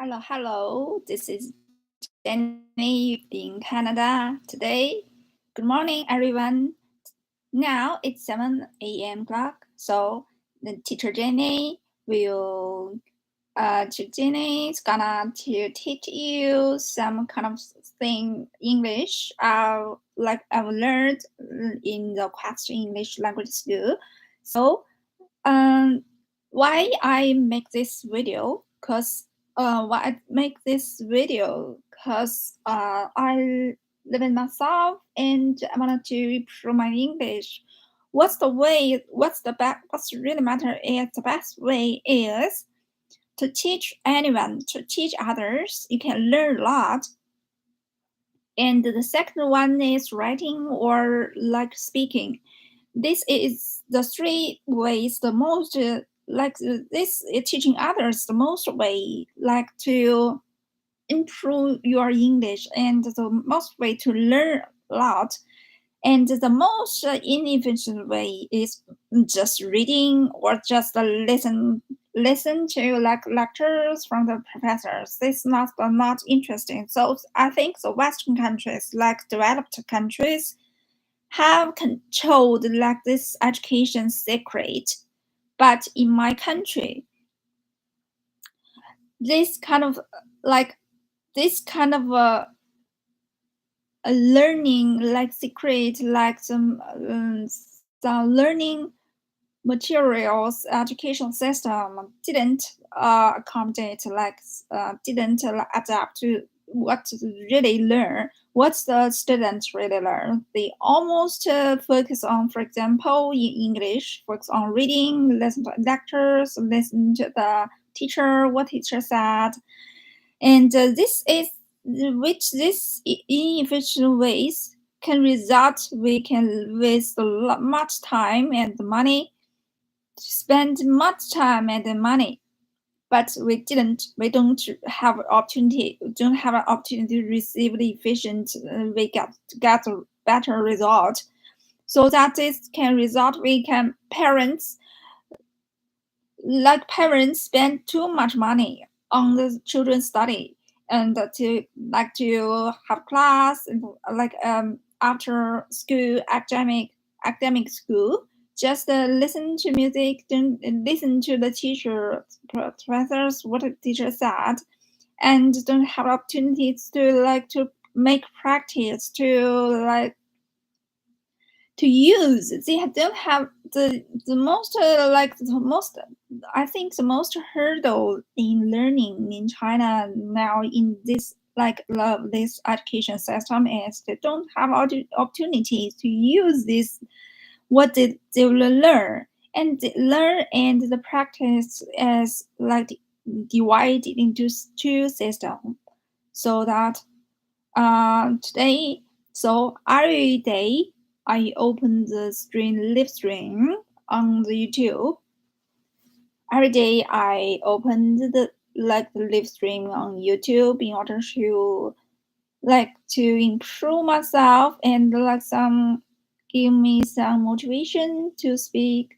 Hello. This is Jenny in Canada today. Good morning, everyone. Now it's 7 a.m. clock. So the teacher Jenny Jenny is gonna to teach you some kind of thing English. Like I've learned in the Question English language school. So why I make this video? Why I make this video? Cause I live in myself and I wanted to improve my English. What's the way? What's really matter is the best way is to teach anyone, to teach others. You can learn a lot. And the second one is writing or like speaking. This is the three ways the most this is teaching others the most way like to improve your English and the most way to learn a lot. And the most inefficient way is just reading or just listen to like lectures from the professors. This is not interesting. So I think the Western countries, like developed countries, have controlled like this education secret. But in my country, this kind of a learning like secret, like some learning materials education system didn't accommodate didn't adapt to what to really learn, what the students really learn. They almost focus on, for example, in English, focus on reading, listen to lectures, listen to the teacher, what teacher said. And this inefficient ways can result we can waste much time and money, spend much time and money, but we don't have an opportunity to receive the efficient we get a better result. So that this can result we can parents spend too much money on the children's study and to have class and after school academic school, just listen to music, don't listen to the teacher professors what the teacher said, and don't have opportunities to make practice to use. They don't have the most I think the most hurdle in learning in China now in this this education system is they don't have opportunities to use this what they will learn, and the practice is divided into two systems. So that today, so every day I open the live stream on the YouTube. Every day I open the live stream on YouTube in order to improve myself and give me some motivation to speak,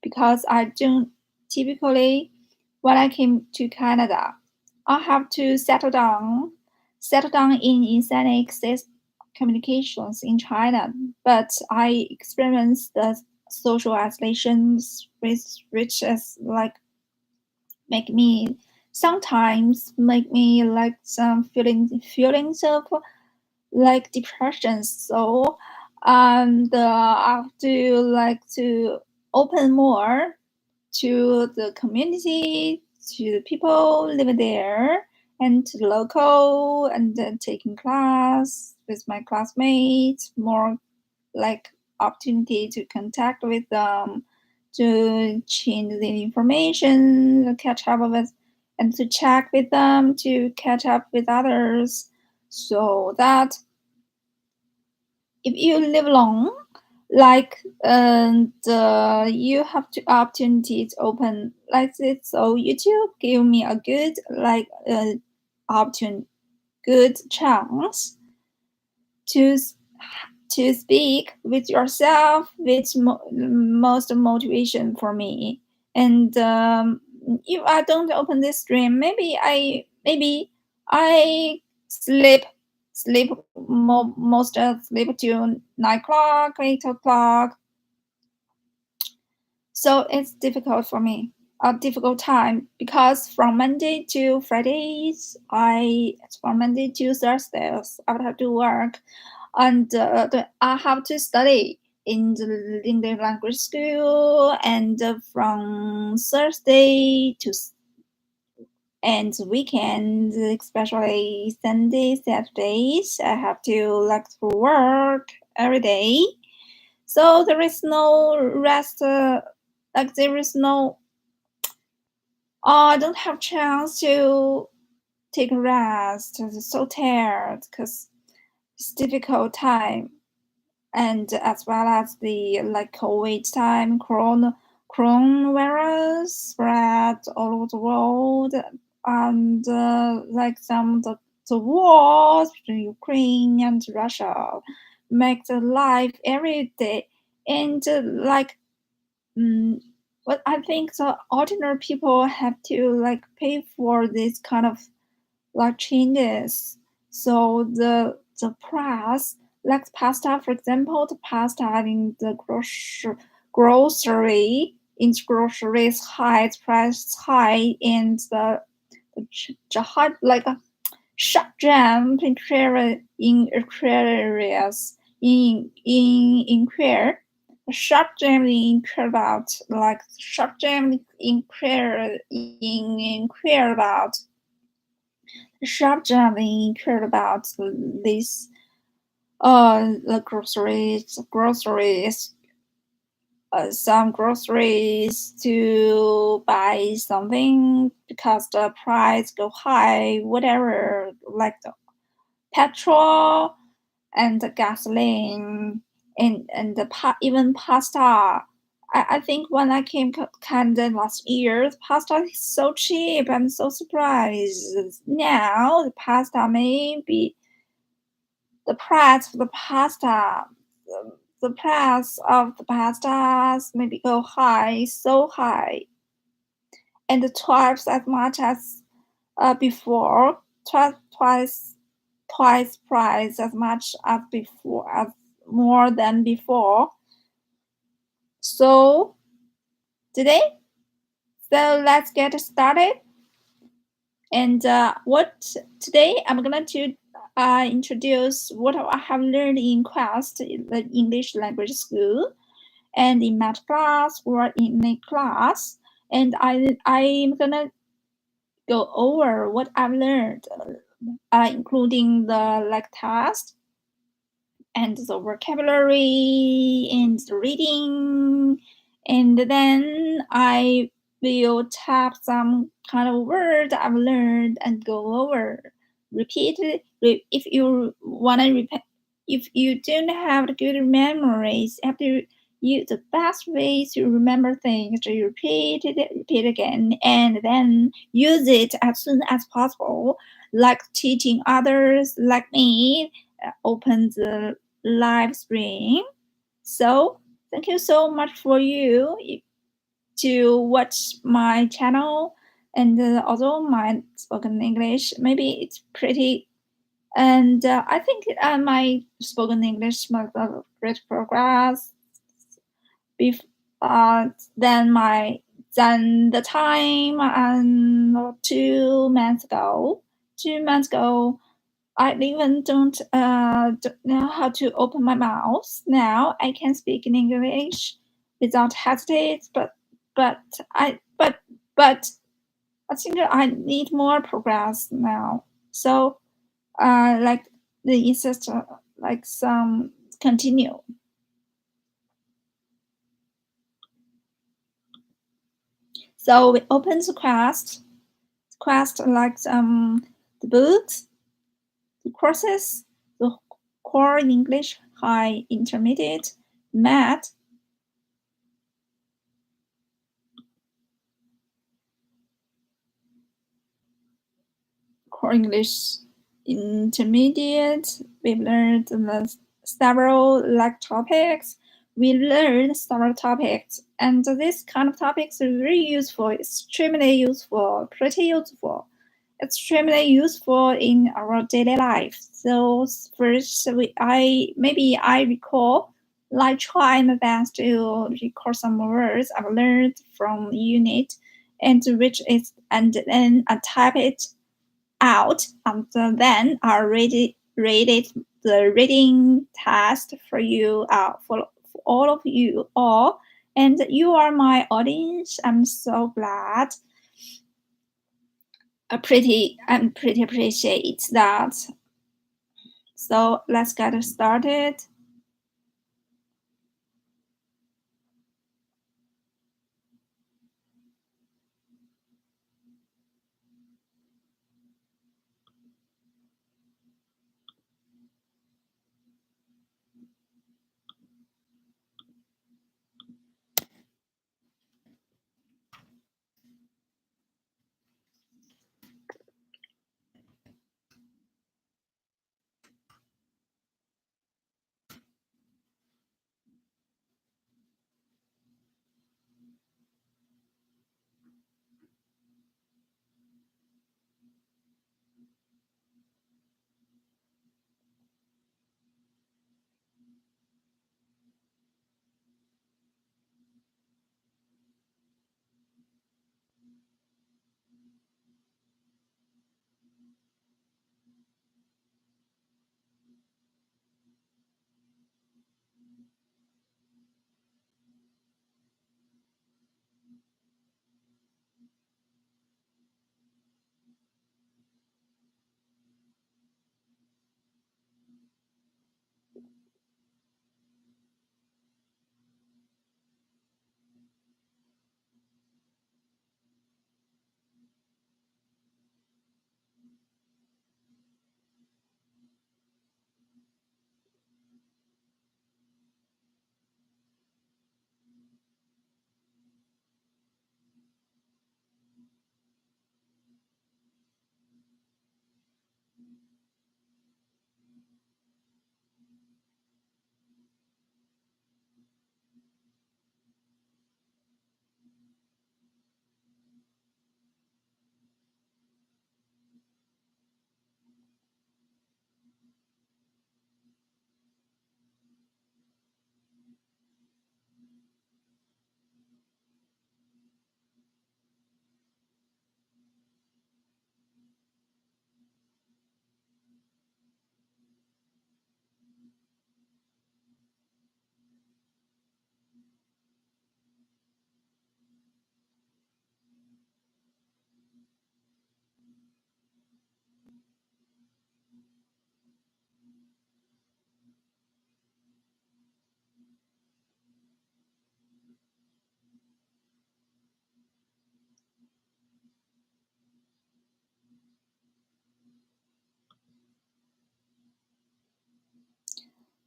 because I don't typically, when I came to Canada, I have to settle down in ethnic communications in China, but I experienced the social isolations which is sometimes make me some feelings of depression. So I have to open more to the community, to the people living there, and to the local, and then taking class with my classmates, more opportunity to contact with them, to change the information, to catch up with, and to check with them, to catch up with others, so that if you live long, you have to opportunities open like this. So YouTube give me a good opportunity, good chance to speak with yourself, which most motivation for me. And if I don't open this stream, maybe maybe I sleep most sleep till 9 o'clock, 8 o'clock. So it's difficult for me, a difficult time, because from Monday to Fridays, from Monday to Thursdays, I would have to work, and I have to study in the English language school, and from Thursday to and weekends, especially Sundays, Saturdays, I have to work every day. So there is no rest. There is no. I don't have chance to take a rest. I'm so tired because it's difficult time, and as well as the COVID time, coronavirus spread all over the world, and the wars between Ukraine and Russia make the life every day, and what I think the ordinary people have to pay for this kind of changes. So the price, like pasta, for example, the pasta in the grocery in grocery is high, its price is high, and the hot sharp jump in areas in queer. Sharp jam in queer about sharp jam in queer about sharp jumping cared about this the groceries some groceries to buy something because the price go high, whatever, like the petrol and the gasoline, and even pasta. I think when I came to Canada last year, the pasta is so cheap. I'm so surprised. Now the pasta may be the price for the pasta. The price of the pastas maybe go high, so high, and twice as much as before. Twice price as much as before, as more than before. So today, so let's get started. And what today I'm gonna to introduce what I have learned in Quest, the English language school, and in math class or in a class. And I'm gonna go over what I've learned, including the test and the vocabulary and the reading, and then I will tap some kind of word I've learned and go over, repeat it. If you want to repeat, if you don't have good memories, you have to use the best way to remember things to repeat again, and then use it as soon as possible, like teaching others like me. Open the live stream. So thank you so much for you to watch my channel. And although my spoken English maybe it's pretty, and I think my spoken English made great progress than the time and 2 months ago. 2 months ago, I even don't know how to open my mouth. Now I can speak in English without hesitate, but I but but I think I need more progress now. So like the insist some continue. So we open the Quest the books, the courses, the core in English, high, intermediate, math, core English intermediate. We've learned several topics. We learned several topics, and this kind of topics are very useful, extremely useful, pretty useful. extremely useful in our daily life. So first, I recall, like try my best to recall some words I've learned from unit, and which is and then I type it out, and then I read it the reading test for you for all of you all, and you are my audience. I'm so glad. I'm pretty appreciate that. So let's get started.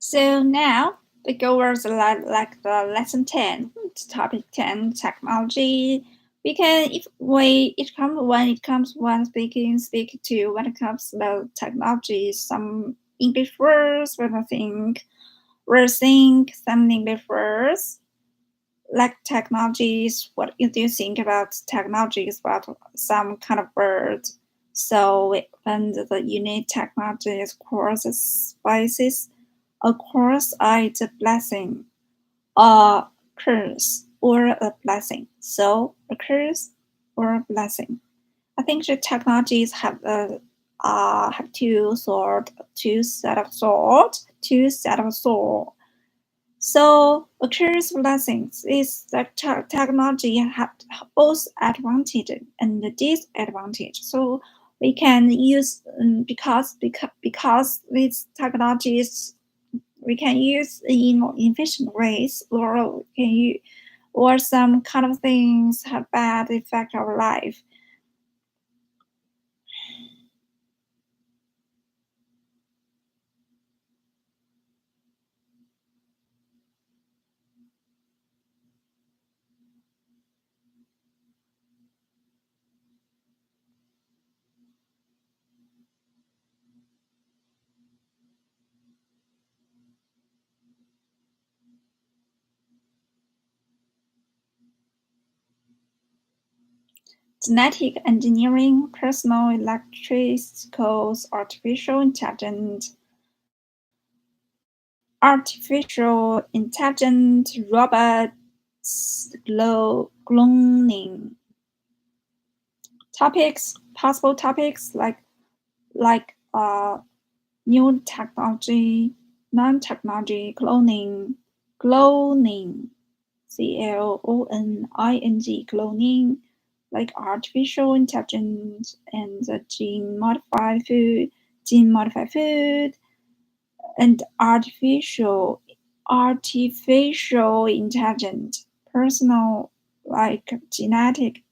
So now we go over the lesson 10, topic 10, technology. We can if we it comes when it comes when speak to when it comes to the technology, some English words we think some English words like technologies. What do you think about technologies? About some kind of words? So when the unit technologies courses spices, of course, it's a blessing, a curse, or a blessing. So a curse or a blessing. I think the technologies have two set of sort. So a curse blessings is that technology have both advantage and disadvantage. So we can use because these technologies we can use in more efficient ways, or can you or some kind of things have bad effect our life. genetic engineering, personal electricals, artificial intelligence, robots, cloning. Topics, possible topics like new technology, non-technology, cloning, cloning, cloning, like artificial intelligence and gene-modified food, and artificial intelligence, personal, like genetic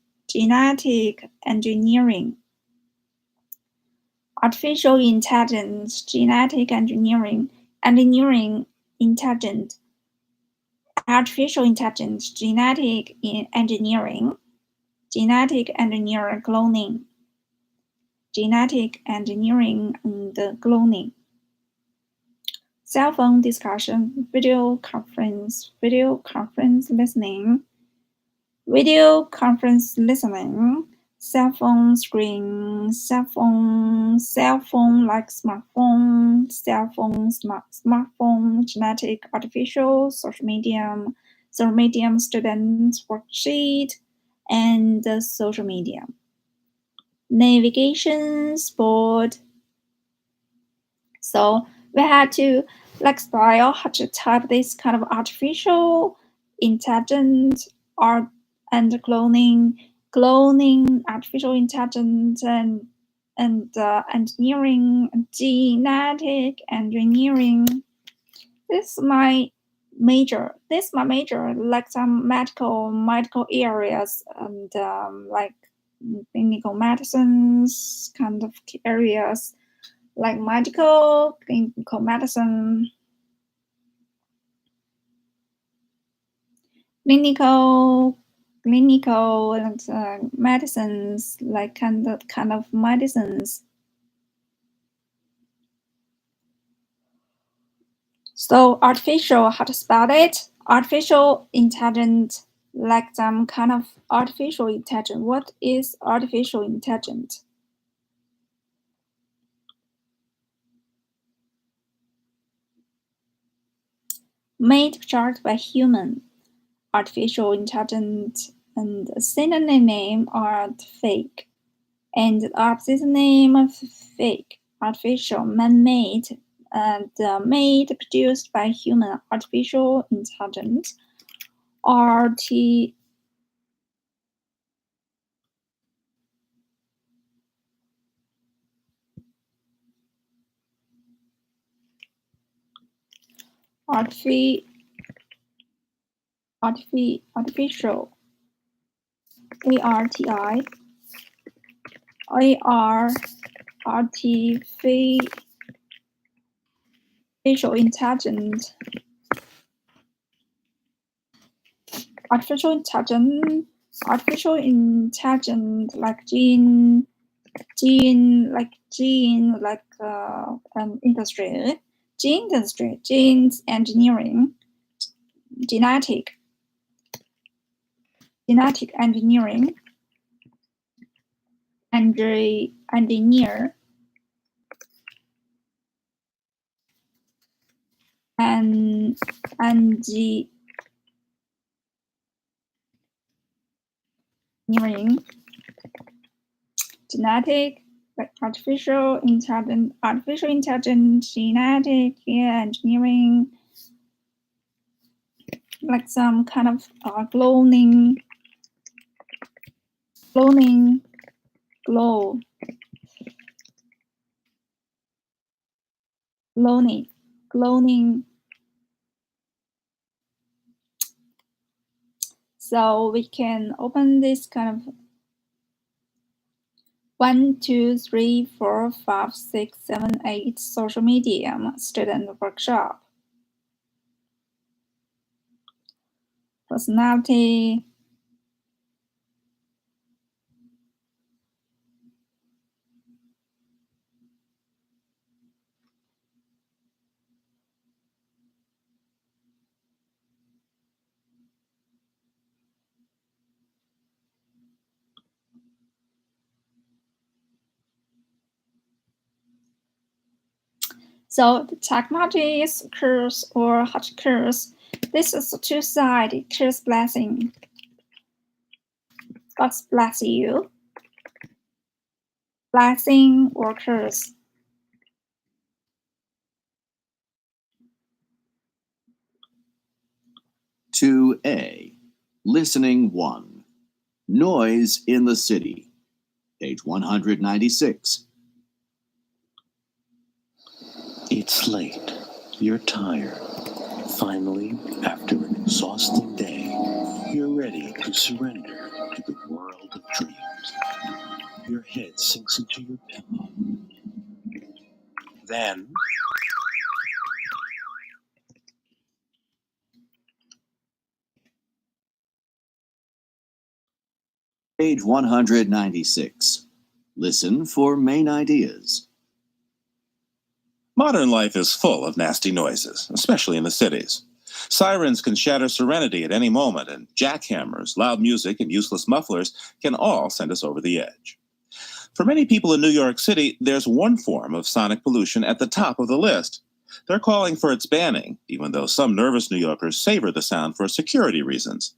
engineering, artificial intelligence, genetic engineering intelligence, artificial intelligence, genetic engineering, cloning, genetic engineering and cloning. Cell phone discussion, video conference listening, cell phone screen, cell phone like smartphone, smartphone, genetic, artificial, social medium, student worksheet, and social media. Navigation, sport. So we had to explore how to type this kind of artificial intelligence art and cloning, artificial intelligence and engineering, genetic engineering. This is my major. Like some medical areas and like clinical medicines kind of areas, like medical, clinical medicine, clinical and medicines, like kind of medicines. So artificial, how to spell it? Artificial intelligence, like some kind of artificial intelligence. What is artificial intelligence? Made chart by human. Artificial intelligence and synonym are fake. And the opposite name of fake, artificial, man-made, and made, produced by human, artificial intelligence, artificial, ARTI, artificial intelligence, like gene industry, genes engineering, genetic engineering, engineer, and engineering, genetic, like artificial intelligence, genetic engineering, like some kind of cloning, cloning. So we can open this kind of 1, 2, 3, 4, 5, 6, 7, 8 social media student workshop. Personality. So the technology is a curse or hot curse. This is a two-sided curse blessing. God bless you. Blessing or curse. To A. Listening 1. Noise in the city. Page 196. It's late. You're tired. Finally, after an exhausting day, you're ready to surrender to the world of dreams. Your head sinks into your pillow. Then, Page 196. Listen for main ideas. Modern life is full of nasty noises, especially in the cities. Sirens can shatter serenity at any moment, and jackhammers, loud music, and useless mufflers can all send us over the edge. For many people in New York City, there's one form of sonic pollution at the top of the list. They're calling for its banning, even though some nervous New Yorkers savor the sound for security reasons.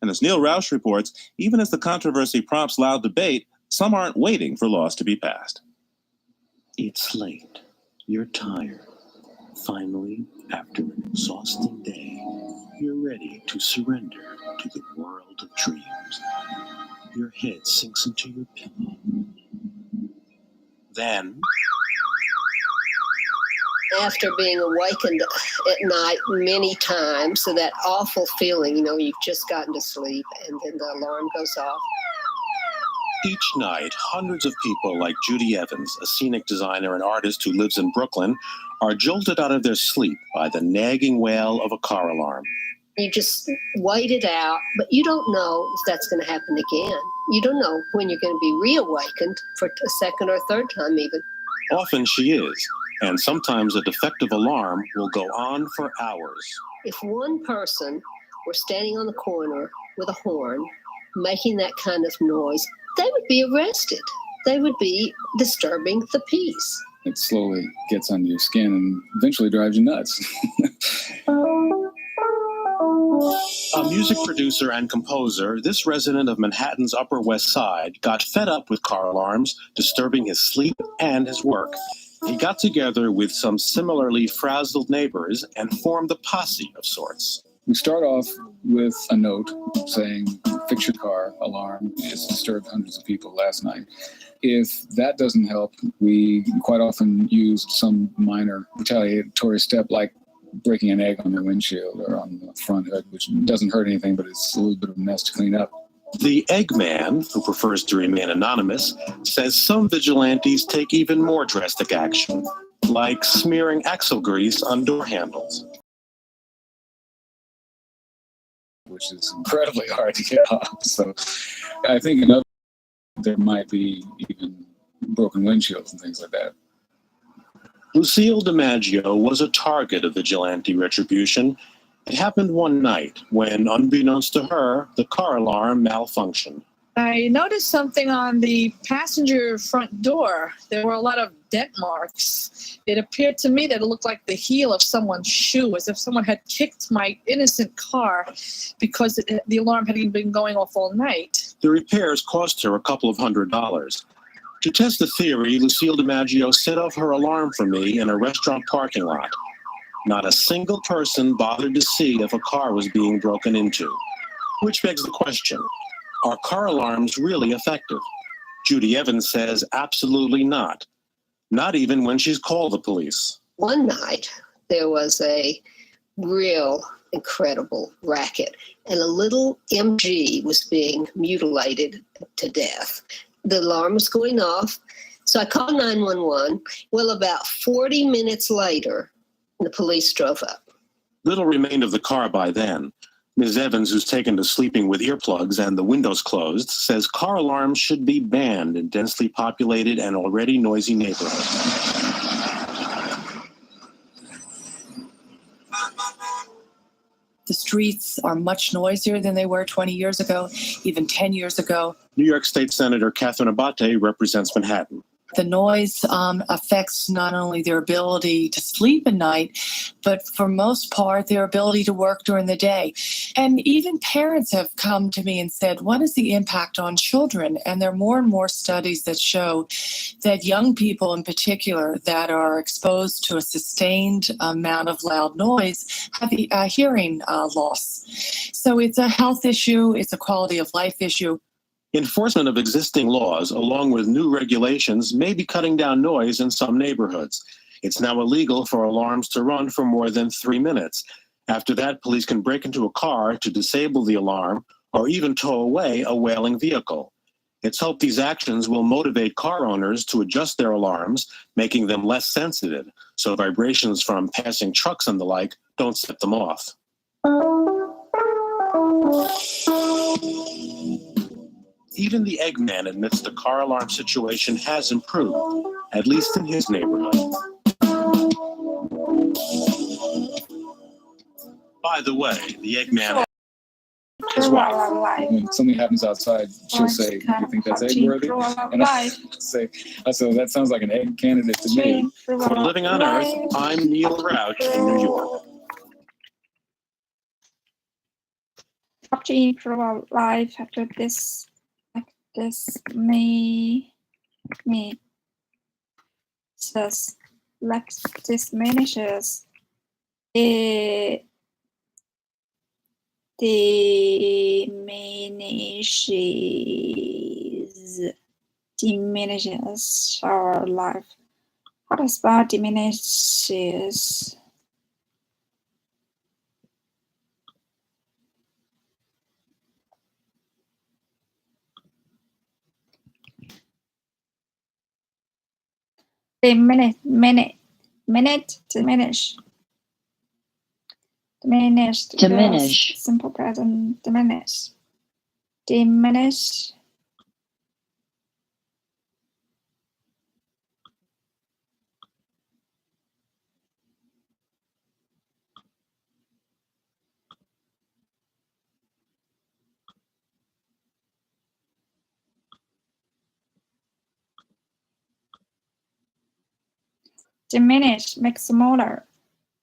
And as Neil Roush reports, even as the controversy prompts loud debate, some aren't waiting for laws to be passed. it's late. You're tired. Finally, after an exhausting day, you're ready to surrender to the world of dreams. Your head sinks into your pillow. Then, after being awakened at night many times, so that awful feeling, you've just gotten to sleep and then the alarm goes off. each night, hundreds of people like Judy Evans, a scenic designer and artist who lives in Brooklyn, are jolted out of their sleep by the nagging wail of a car alarm. You just wait it out, but you don't know if that's going to happen again. You don't know when you're going to be reawakened for a second or third time even. Often she is, and sometimes a defective alarm will go on for hours. If one person were standing on the corner with a horn, making that kind of noise, they would be arrested. They would be disturbing the peace. It slowly gets under your skin and eventually drives you nuts. A music producer and composer, this resident of Manhattan's Upper West Side got fed up with car alarms disturbing his sleep and his work. He got together with some similarly frazzled neighbors and formed a posse of sorts. We start off with a note saying, fix your car alarm. It's disturbed hundreds of people last night. If that doesn't help, we quite often use some minor retaliatory step like breaking an egg on their windshield or on the front hood, which doesn't hurt anything, but it's a little bit of a mess to clean up. The Eggman, who prefers to remain anonymous, says some vigilantes take even more drastic action, like smearing axle grease on door handles. Which is incredibly hard to get off. So I think there might be even broken windshields and things like that. Lucille DiMaggio was a target of vigilante retribution. It happened one night when, unbeknownst to her, the car alarm malfunctioned. I noticed something on the passenger front door. There were a lot of dent marks. It appeared to me that it looked like the heel of someone's shoe, as if someone had kicked my innocent car because the alarm had been going off all night. The repairs cost her a couple of $100. To test the theory, Lucille DiMaggio set off her alarm for me in a restaurant parking lot. Not a single person bothered to see if a car was being broken into. Which begs the question, are car alarms really effective? Judy Evans says absolutely not. Not even when she's called the police. One night, there was a real incredible racket, and a little MG was being mutilated to death. The alarm was going off, so I called 911. Well, about 40 minutes later, the police drove up. Little remained of the car by then. Ms. Evans, who's taken to sleeping with earplugs and the windows closed, says car alarms should be banned in densely populated and already noisy neighborhoods. The streets are much noisier than they were 20 years ago, even 10 years ago. New York State Senator Catherine Abate represents Manhattan. The noise affects not only their ability to sleep at night, but for most part, their ability to work during the day. And even parents have come to me and said, what is the impact on children? And there are more and more studies that show that young people in particular that are exposed to a sustained amount of loud noise have a hearing loss. So it's a health issue, it's a quality of life issue. Enforcement of existing laws, along with new regulations, may be cutting down noise in some neighborhoods. It's now illegal for alarms to run for more than 3 minutes. After that, police can break into a car to disable the alarm or even tow away a wailing vehicle. It's hoped these actions will motivate car owners to adjust their alarms, making them less sensitive, so vibrations from passing trucks and the like don't set them off. Even the Eggman admits the car alarm situation has improved, at least in his neighborhood. By the way, the Eggman his wife. When something happens outside, she'll say, "Do you think that's egg worthy?" And I say, "That sounds like an egg candidate to me." For Living on Earth, I'm Neil Rauch in New York. To improve our life after this, diminishes our life. What is about diminishes? Diminish. Simple present. Diminish. Diminish, make smaller.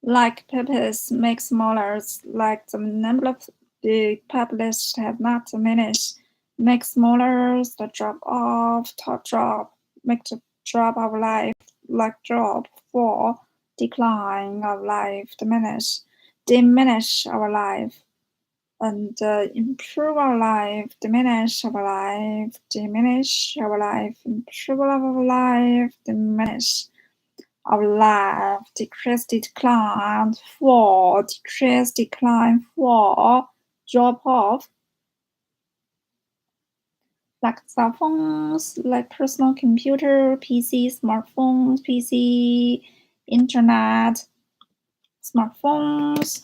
Like purpose, make smaller. Like the number of the published have not diminished. Make smaller the drop off, top drop. Make the drop of life, like drop, fall, decline of life, diminish our life. And improve our life, diminish our life, improve our life, diminish our life, decrease, decline, fall, decrease, decline, fall, drop off. Like cell phones, like personal computer, PC, smartphones, PC, internet, smartphones.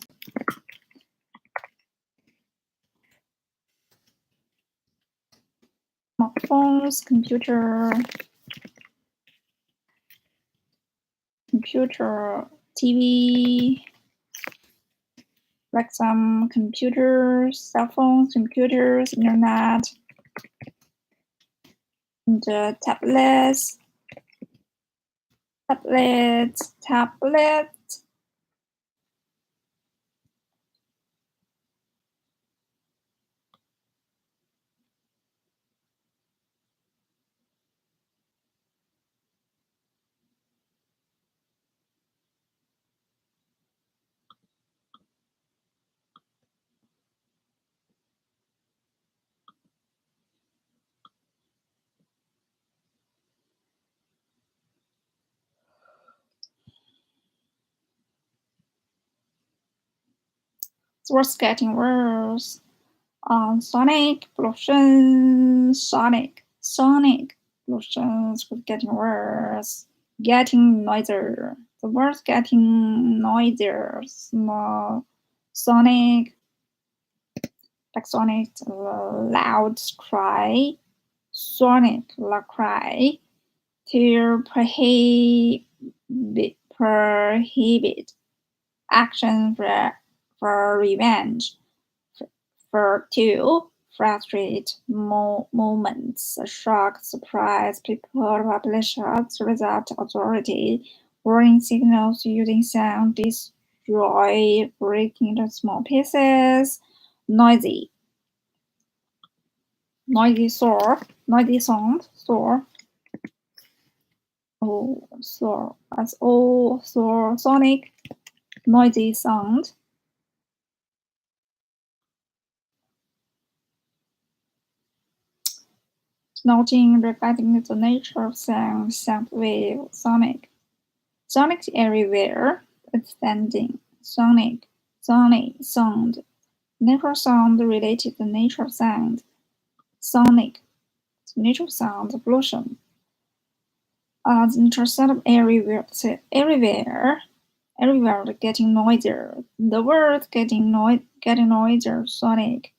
Smartphones, computer, TV, like some computers, cell phones, computers, internet, and tablets. It's worse, getting worse. Sonic pollutions was getting worse. Getting noisier. The word's getting noisier. Sonic, like Sonic, loud cry. Sonic, loud cry. To prohibit action for revenge. To frustrate moments, shock, surprise, people, publishers, result, authority, warning signals using sound, destroy, breaking into small pieces, noisy, noisy sound, soar, sonic, noisy sound. Noting regarding the nature of sound, sound wave, sonic. Sonic everywhere, extending, sonic, sound. Natural sound related to the nature of sound. Sonic, natural sound, pollution. The natural sound everywhere, everywhere getting noisier. The world getting noisier, sonic.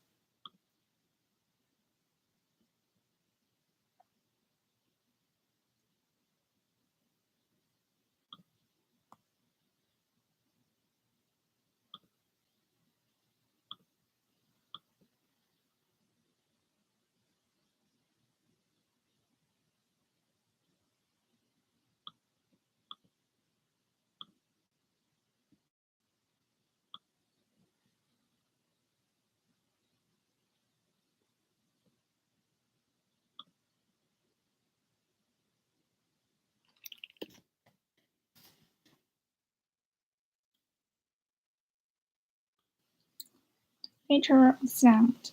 Nature of sound.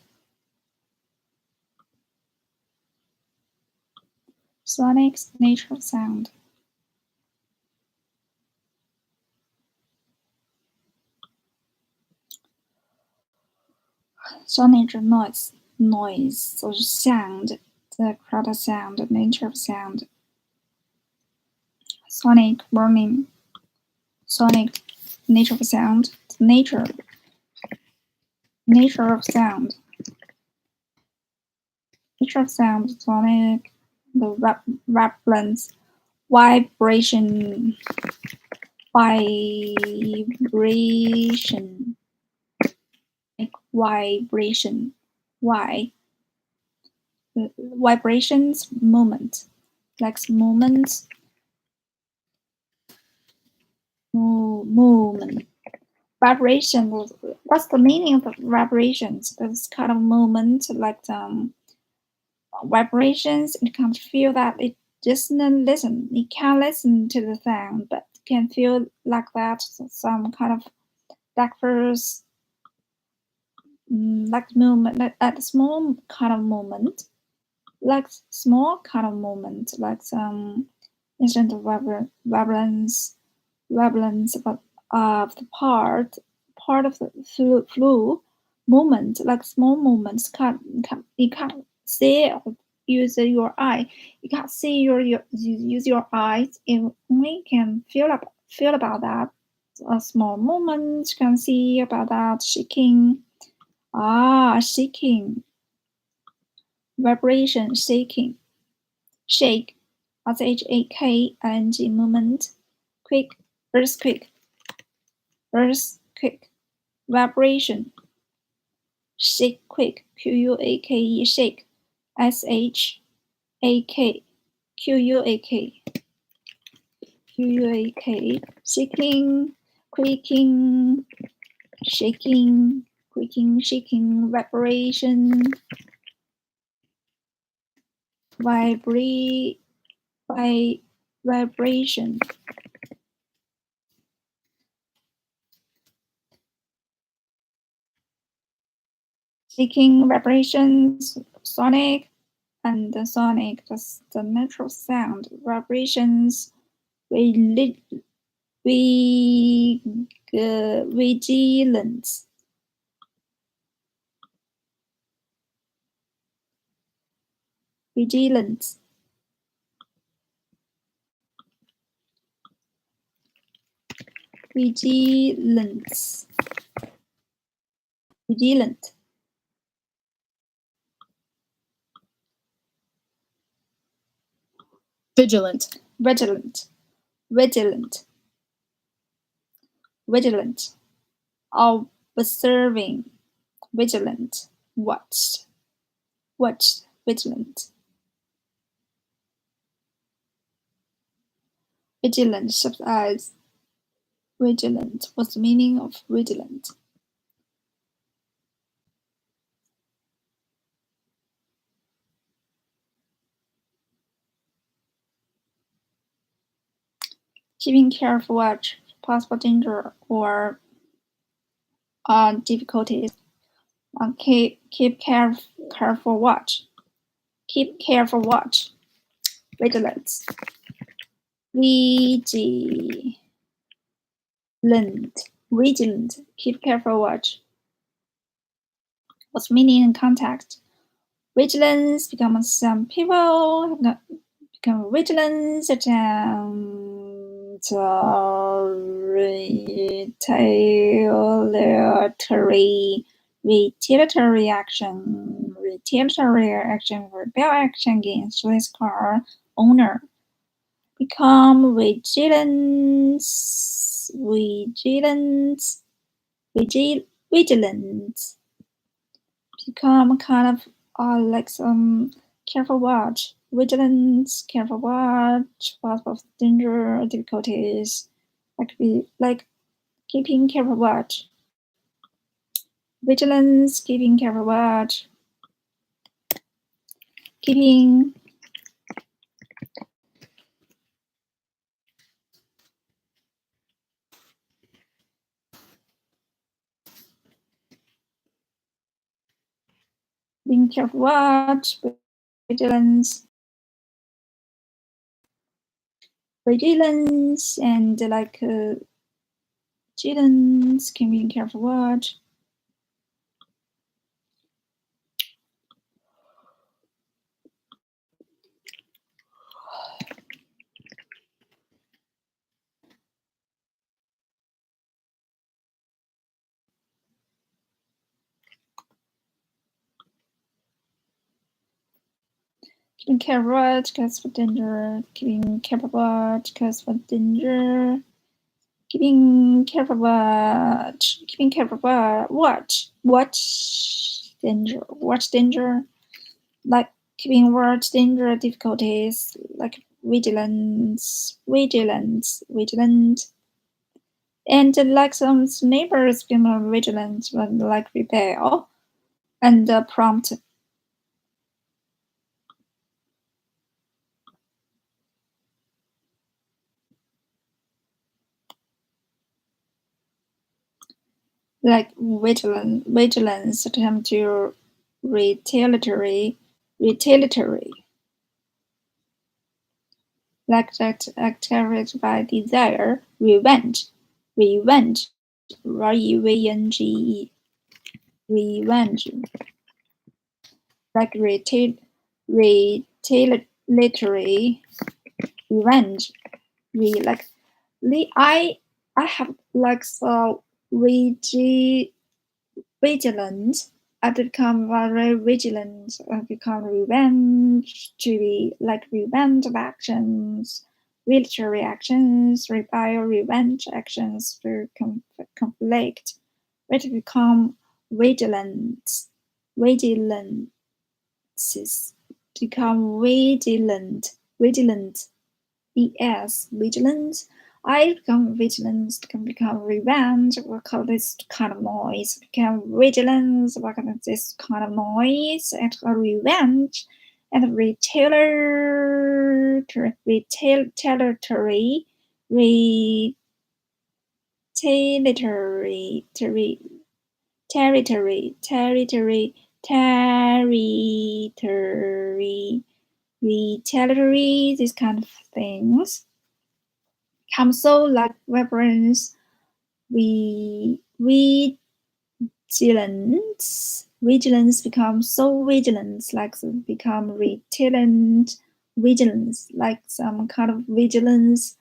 Sonic's nature of sound. Sonic noise, so sound, the crowd sound, the nature of sound. Sonic warning, sonic nature of sound, nature of sound. Nature of sound, sonic, the vibrance, vibration, like vibration, vibrations, movement, like movement. Vibration. What's the meaning of vibrations? It's kind of movement, like vibrations. You can't feel that. It just listen. You can't listen to the sound, but can feel like that. Some kind of diverse, like movement, like small kind of movement, like small kind of movement, like some instant vibrance of the part of the flu movement, like small movements. You can't see or use your eye. You can't see use your eyes. You only can feel about that. A small movement, you can see about that. Shaking, shaking, vibration, shaking, shake, SHAKING movement, quick, earthquake, vibration, shake quick, QUAKE, shake, SHAK, QUAK, shaking, quaking, shaking, quaking, shaking, vibration, vibration. Shaking, vibrations, sonic, and the sonic, that's the natural sound. Vibrations, vigilance. Vigilance. Vigilance. Vigilant. Vigilant. Vigilant. Vigilant. Vigilant. Observing. Vigilant. Watched. Watch, vigilant. Vigilant, sharp eyes. Vigilant. What's the meaning of vigilant? Keeping careful watch, possible danger or difficulties. Keep careful watch. Keep careful watch. Vigilance. Vigilant. Vigilant. Keep careful watch. What's meaning in context? Vigilance becomes some people become vigilant and retaliatory action, rebel action against this car owner. Become vigilant. Become kind of like some careful watch. Vigilance, careful watch, possible danger, difficulties, like keeping careful watch. Vigilance, keeping careful watch. Keeping being careful watch, vigilance, and like vigilance, keeping careful watch. Keeping careful watch, cause for danger. Keeping careful watch, cause for danger. Keeping careful watch. Keeping careful watch. Watch danger. Watch danger. Like keeping watch danger difficulties. Like vigilance. And like some neighbors become more vigilant when like rebel and prompt. Like vigilance attempt to retaliatory. Like that characterized by desire, revenge. Revenge. Revenge. Like retaliatory revenge. I have like so vigilant. I become very vigilant. I become revenge to be like revenge actions, military actions, rebel revenge actions to conflict. We become vigilant. Become vigilant. Vigilant. I become vigilant, can become revenge. What call this kind of noise? Become vigilant. What kind of this kind of noise? And revenge, and retaliatory, retaliatory, these kind of things. Come so like reference, vigilance becomes so vigilant, like become retaliant vigilance, like some kind of vigilance,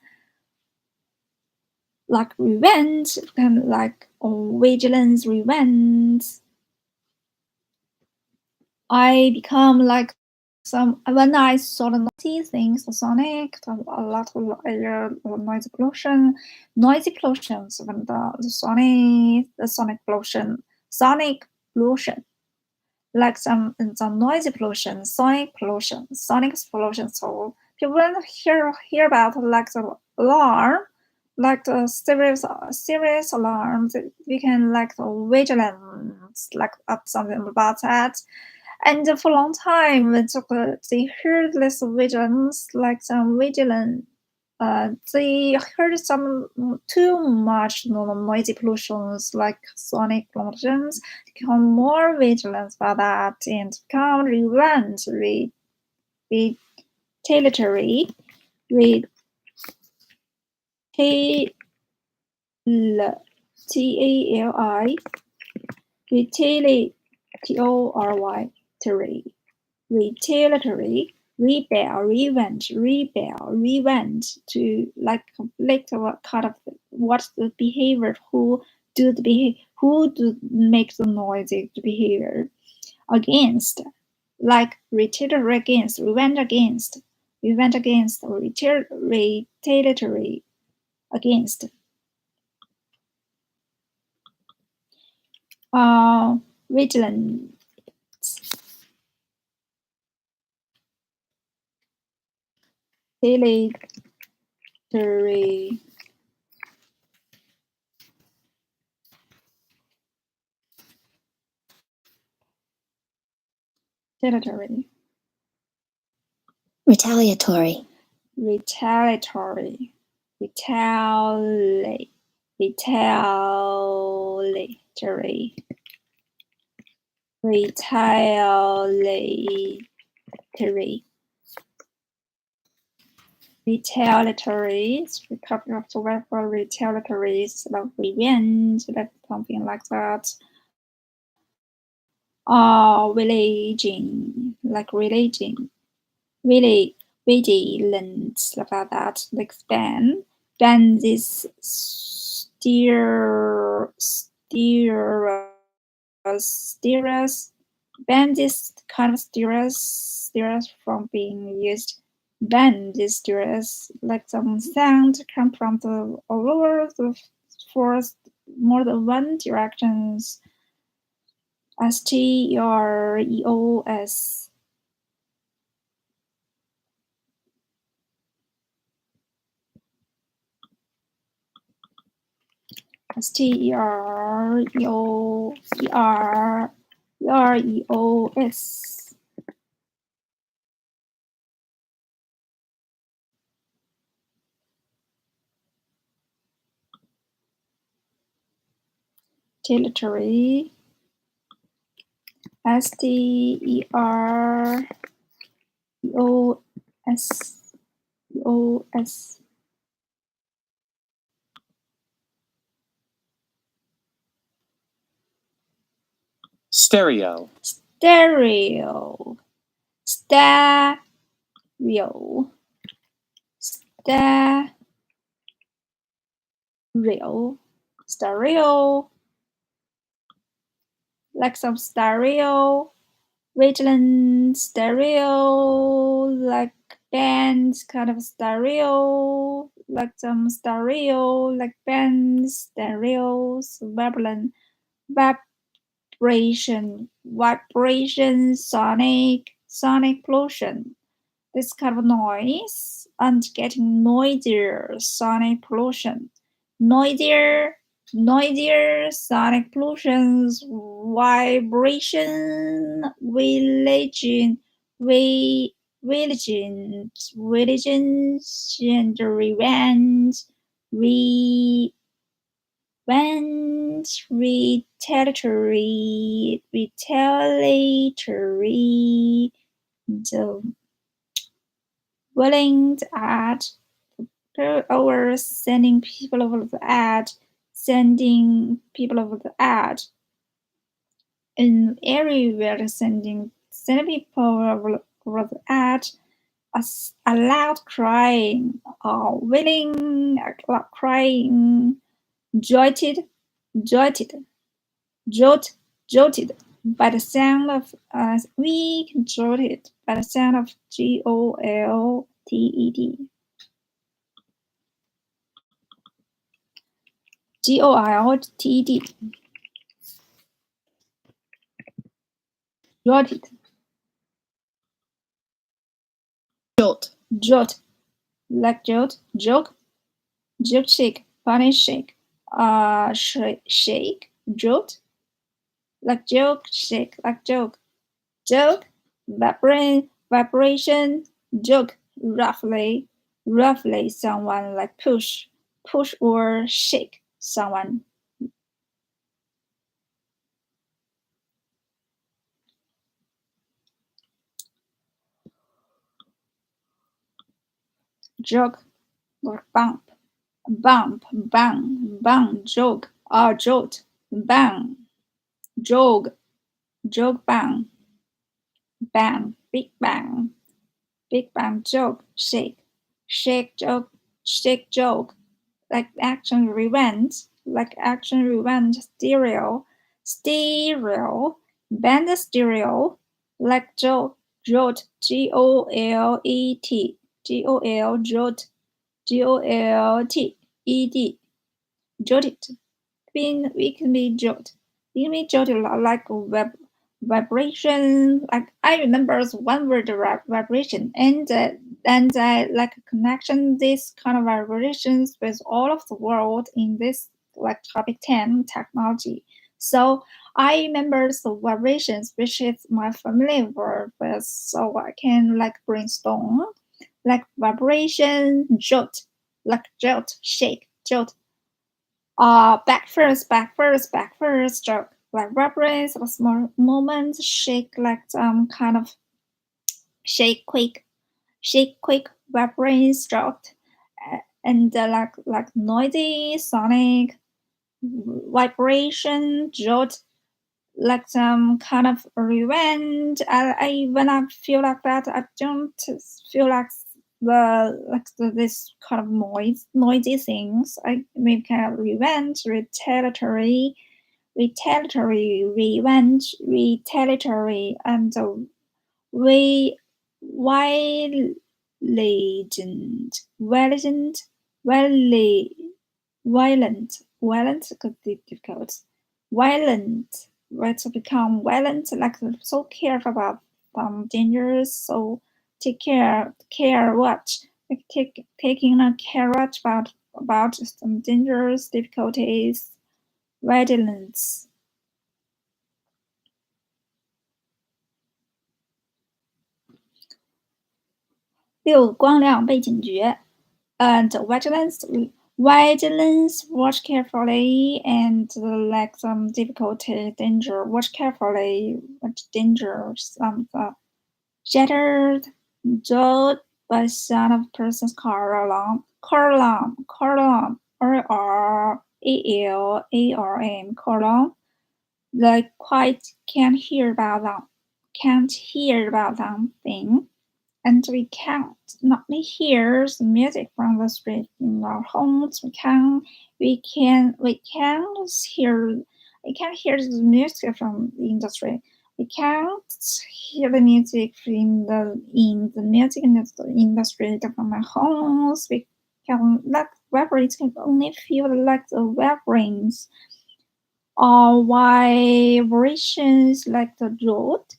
like revenge, kind of like vigilance, revenge. I become like some when I saw the noisy things, the sonic, a lot of noisy pollutions when the sonic pollution, like some noisy pollution, sonic pollution. So people hear about like the alarm, like the serious alarms. We can like the vigilance, like up something about that. And for a long time, they heard this vigilance, like some vigilance. They heard some too much noisy pollutions, like sonic pollutions, become more vigilant about that and become retaliatory, T-A-L-I, retaliatory, revenge to like conflict what kind of what's the behavior, who do make the noisy behavior against, like retaliatory against, revenge against, or retaliatory against. Vigilance. Retaliatory. Retaliatory. Retaliatory. Retaliatory. We copy of the word for retaliatory, like revenge, like something like that. Religion, like religion. Really vigilant about that. Like ban this ban this kind of stereos from being used. Ban this stereos, like some sound come from the all over the forest, more than one directions. Stereos. Stereos. Territory. Stereos. Stereo. Stereo. Like some stereo, vigilant stereo, like bands kind of stereo, like some stereo, like bands, stereos, vibration, sonic pollution. This kind of noise and getting noisier, sonic pollution. Noisier, sonic pollutions, vibration, religion, and revenge, retaliatory, the willing to add over sending people over the ad, in everywhere sending people over the ad, a loud crying, jolted by the sound of weak jolted by the sound of GOLTED. GOLTED. Jolted. Jolt. Jolt. Like jolt, joke. Joke, shake, funny shake. Shake, jolt. Like joke, shake, like joke. Joke, vibration, joke, roughly, someone like push or shake someone. Joke, or bump, bang, joke, or jolt, bang, jog, bang, big bang, joke, shake, joke, like action revenge, stereo, band stereo, like jolt, jolt, jolted, jolted. We can be jolted. We can be jolted like vibration. Like I remember one word vibration, and I like connection this kind of vibrations with all of the world in this like topic 10 technology. So I remember the vibrations, which is my familiar word with, so I can like brainstorm like vibration, jolt, like jolt, shake, jolt. Back first, jolt, like vibrates a small moment, shake like kind of shake quick, vibrates, jolt, and like noisy, sonic, vibration, jolt, like some kind of revenge. I when I feel like that, I don't feel like this kind of noisy things. I maybe kind of revenge, retaliatory, revenge, retaliatory, and violent, could be difficult. Violent, right? To become violent, like so careful about dangers. So take care, watch, like taking a care watch about some dangers, difficulties, vigilance. 6. 光亮被警觉 and vigilance, watch carefully, and like some difficulty, danger, watch carefully, what danger, some shattered, jolt by sound of person's car alarm, alarm, car alarm, like quite can't hear about them thing. And we can't not hear the music from the street in our homes. We can't hear the music from the industry. We can't hear the music in the music industry from our homes. We can like vibrates can only feel like the vibrations or vibrations like the jolt.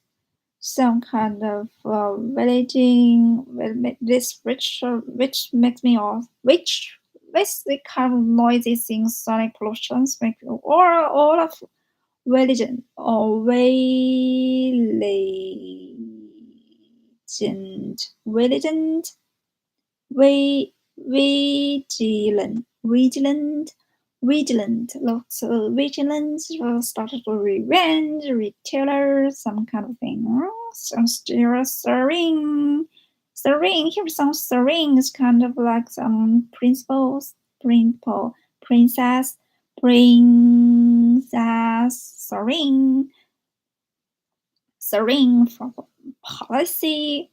Some kind of villaging this which makes me off which the kind of noisy things, sonic pollutions make or all of religion or vigilant, lots of vigilance, started to revenge, retailer, some kind of thing. Some still serene. Here some serene is kind of like some princess, serene for policy,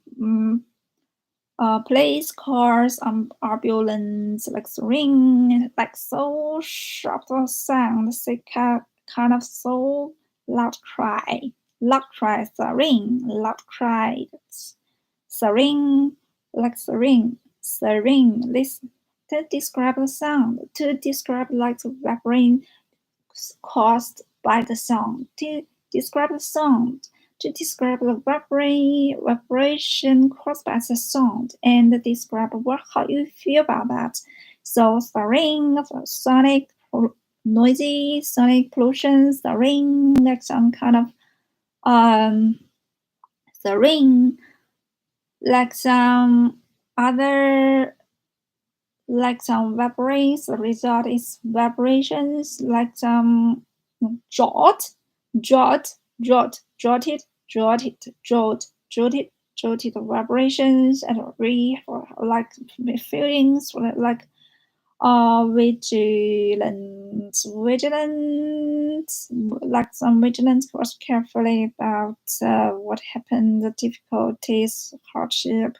police cars, ambulance, like ring, like so sharp sound, kind of so loud cry, serene, loud cry, serene, like serene. This to describe the sound, to describe like the vibrating caused by the sound, to describe the sound, to describe the vibration caused by the sound and describe how you feel about that. So stirring, sonic, noisy, sonic pollution, stirring, like some kind of stirring, like some other, like some vibrations. The result is vibrations, like some jolted, vibrations, and like feelings, like vigilant, like some vigilance was carefully about what happened, the difficulties, hardship,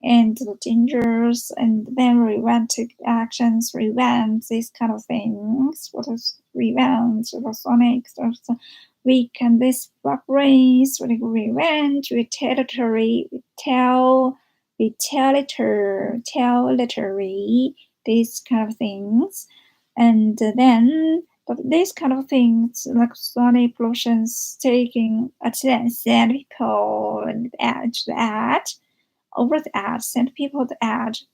and the dangers, and then revenge actions, revenge, these kind of things. What is revenge? The sonic, we can this vibrates, revenge, retaliatory, these kind of things. And then these kind of things, like sonic pollutions, taking send people and edge that over the edge, send people the edge.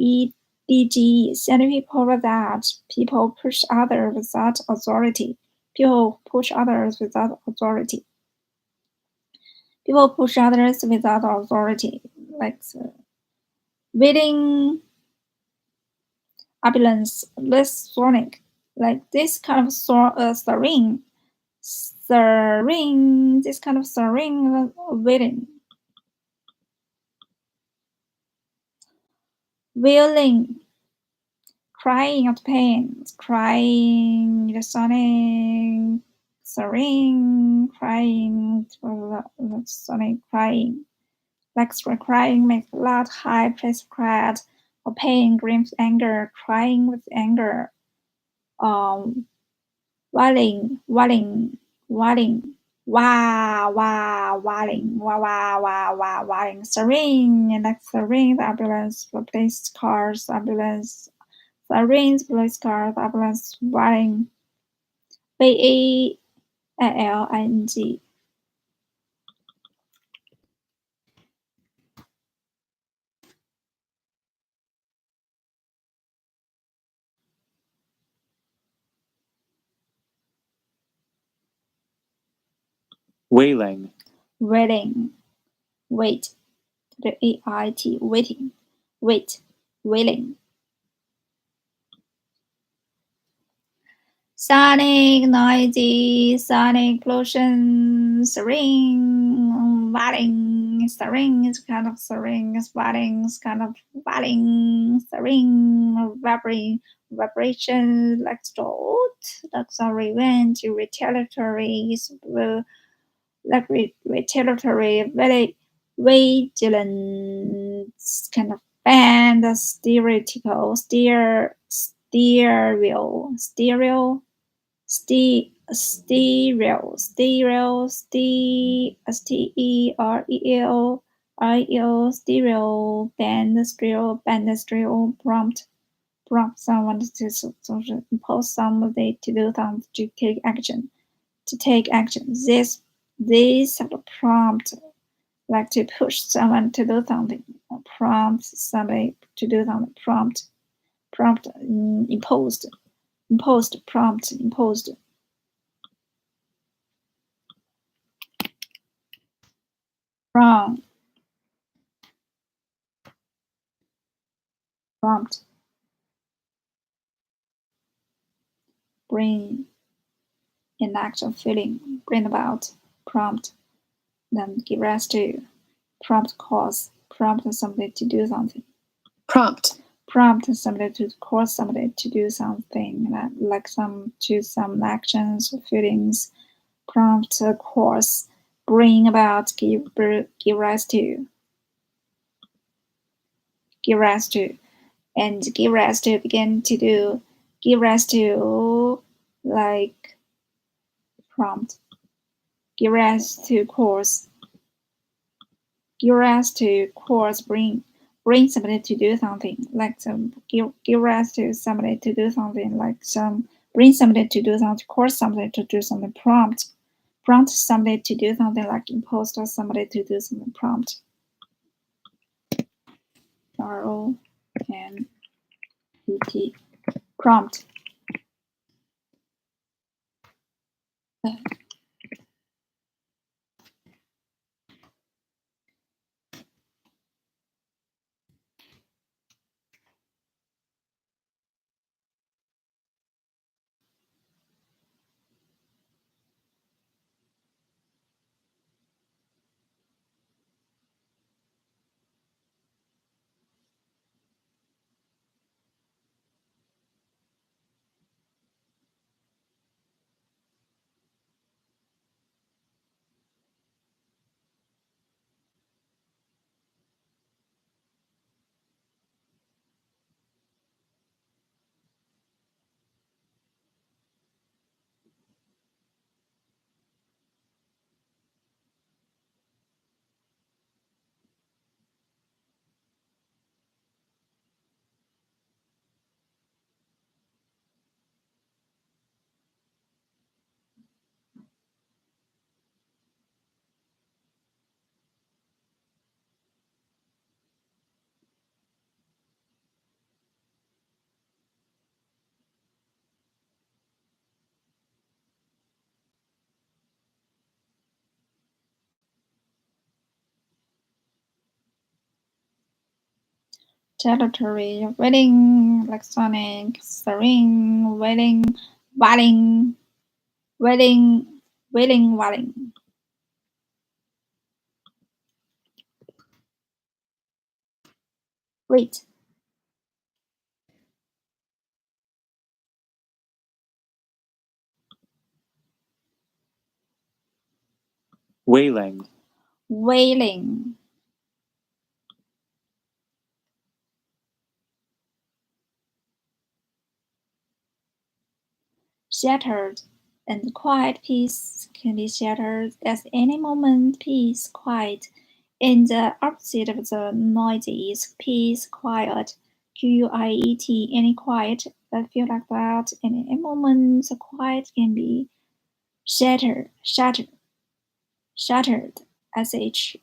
EDG, send people over that. People push others without authority. People push others without authority. People push others without authority, like waiting ambulance, less sonic, like this kind of stirring, this kind of stirring, waiting. Wailing, crying out pain, crying, the sonic, stirring, crying, sonic, crying, like crying makes loud, high pitched cry, or pain, grief, anger, crying with anger, wailing, wailing, wailing, wailing, sirene, like sirene, ambulance, police cars, ambulance, sirens, police cars, ambulance, wailing, WAILING. Wailing. Waiting, wait, WAIT, waiting, wait, wailing. Sonic, noisy, sonic pollution, sirene, wailing, sirene is kind of sirene, wailing is kind of wailing, sirene, vibration, like jolt, like some revenge, retaliatory, like retaliatory, very vigilant, kind of band, stereotypical, stereo, prompt someone to impose somebody to do something, to take action. This sort of prompt, like to push someone to do something, prompt somebody to do something, prompt, imposed, prompt, imposed. Wrong. Prompt. Bring an action, feeling, bring about, prompt. Then give rise to, prompt cause, prompt somebody to do something. Prompt. Prompt somebody to cause somebody to do something, like some actions or feelings. Prompt, cause, bring about, give rise to. Give rise to, and give rise to, begin to do, give rise to, like prompt, give rise to, cause, give rise to, cause, bring somebody to do something, like some give rise to somebody to do something, like some bring somebody to do something, cause somebody to do something. Prompt prompt somebody to do something, like impose somebody to do something. Prompt. R-O-M-P-T. Prompt. Territory, wedding, electronic, string, wedding, wedding, wedding, wedding, wedding. Wait. Wailing. Wailing. Shattered. And quiet peace can be shattered at any moment. Peace, quiet. And the opposite of the noisy is peace, quiet. Q-U-I-E-T. Any quiet that feel like that. In any moment, the quiet can be shattered. Shattered. Shattered. S-H-A-T-T.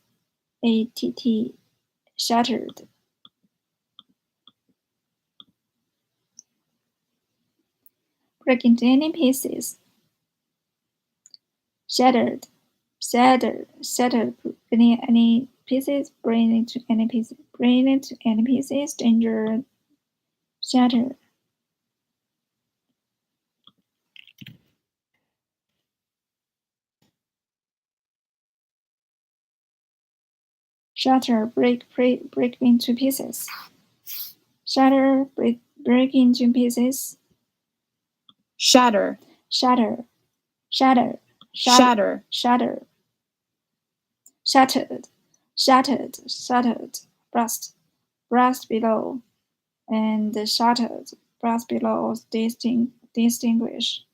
Shattered. Break into any pieces. Shattered. Shattered. Shattered. Any pieces. Bring it to any pieces. Bring it to any pieces. Danger. Shattered. Shatter, break into pieces. Shatter, break into pieces. Shatter. Shatter, shatter, Shatter. shatter. Shattered, shattered, shattered. Breast below, and shattered. Breast below, distinguish.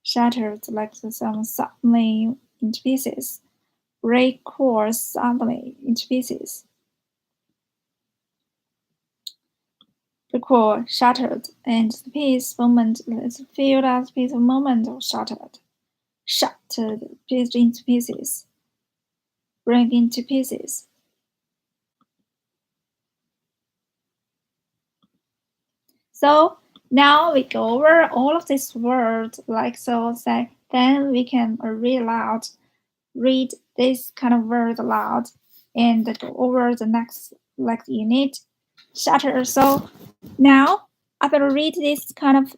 Shattered like some suddenly into pieces. Break course suddenly into pieces. The core shattered, and the piece moment is filled as piece of moment of shattered. Shattered, pieced into pieces. Break into pieces. So now we go over all of these words like so. Then we can read this kind of word aloud, and go over the next unit. Shatter. So now after read this kind of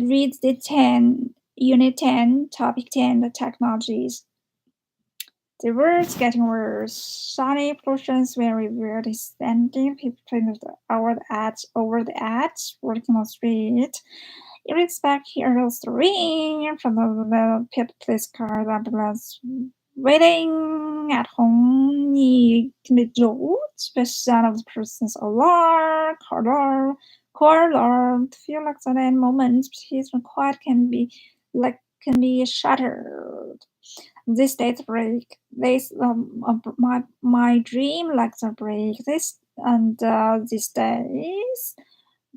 read the 10 unit 10 topic 10 the technologies. The words getting worse. Sunny portions very weird standing people over the edge working on the street. You expect heroes to ring from the police car ambulance waiting at home. You can be told the sound of the person's alarm, car alarm. To feel like that in moments, peace and quiet can be shattered. This day's break. This my dream like the break. This and these days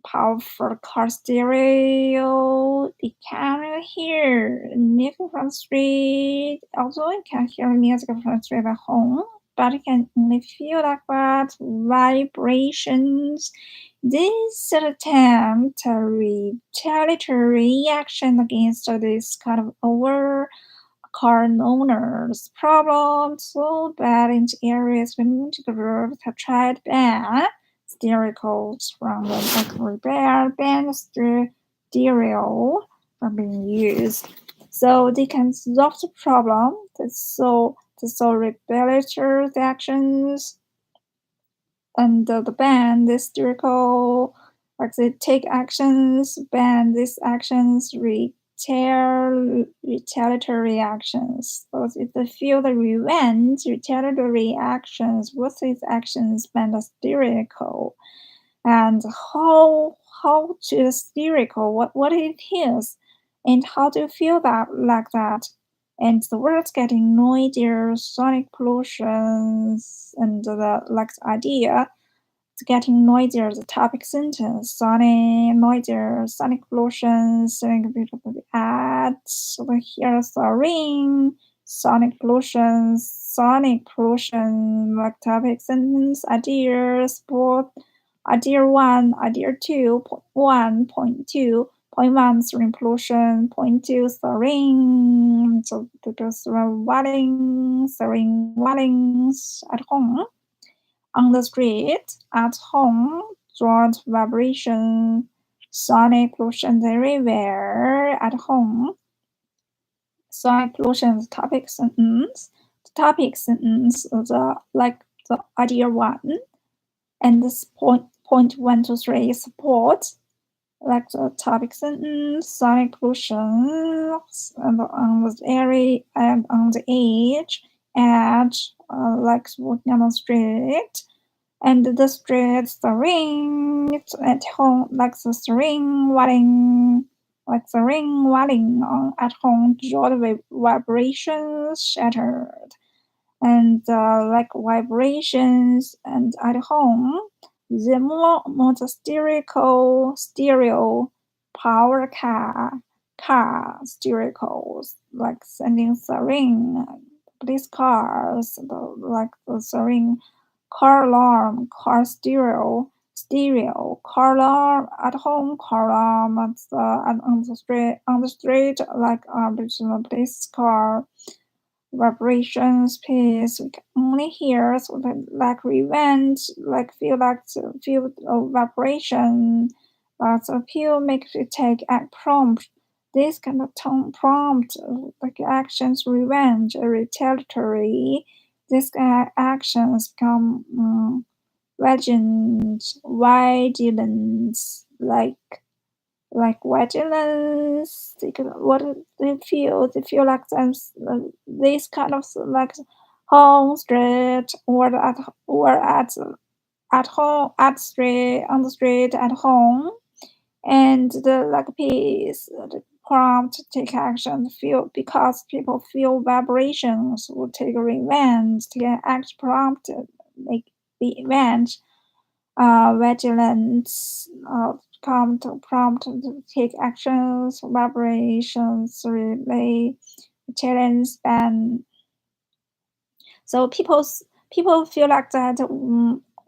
powerful car stereo. It can hear music from the street. Also, it can hear music from the street at home, but it can only feel like that vibrations. This attempt a retaliatory reaction against this kind of over car owners problem so bad in areas when the groups have tried ban stereos from the repair ban stereo from being used. So they can solve the problem. So regulatory actions and the ban this stereo like they take actions, ban these actions, retaliatory actions. So if they feel the revenge, retaliatory actions, what these actions ban the stereo, and how to the stereo, what it is, and how to feel that like that. And the words getting noisier, sonic pollutions, and the like idea. It's getting noisier, the topic sentence, sonic, noisier, sonic pollution, sonic beautiful ads, over here, the ring, sonic pollution, like topic sentence, idea, sport, idea 1, idea 2, 1.2, point 1, sonic pollution, point 2, the ring, so because wallings at home. On the street, at home, joint vibration, sonic pollution everywhere. At home, sonic pollution topic sentence. The topic sentence is like the idea 1, and this point 1, 2, 3 support like the topic sentence, sonic pollution, and on the area and on the edge, like walking on the street, and the street, the ring at home, like the ring walling, at home, joint vibrations shattered, and like vibrations, and at home, the more the stereo power car stereos, like sending siren, police cars, like the siren, car alarm, car stereo, car alarm at home, car alarm at on the street, like police car. Vibrations, peace. We can only hear so like revenge, like feel of vibration. But appeal makes you take act prompt. This kind of tone prompt, like actions, revenge, retaliatory. These actions become vigilance, like vigilance. What they feel like them, this kind of like home street or at home at street on the street at home, and the like peace, the prompt to take action, feel because people feel vibrations will take revenge to get act prompt, make the event vigilance, prompt to take actions, vibrations, relay, challenge, and so people feel like that.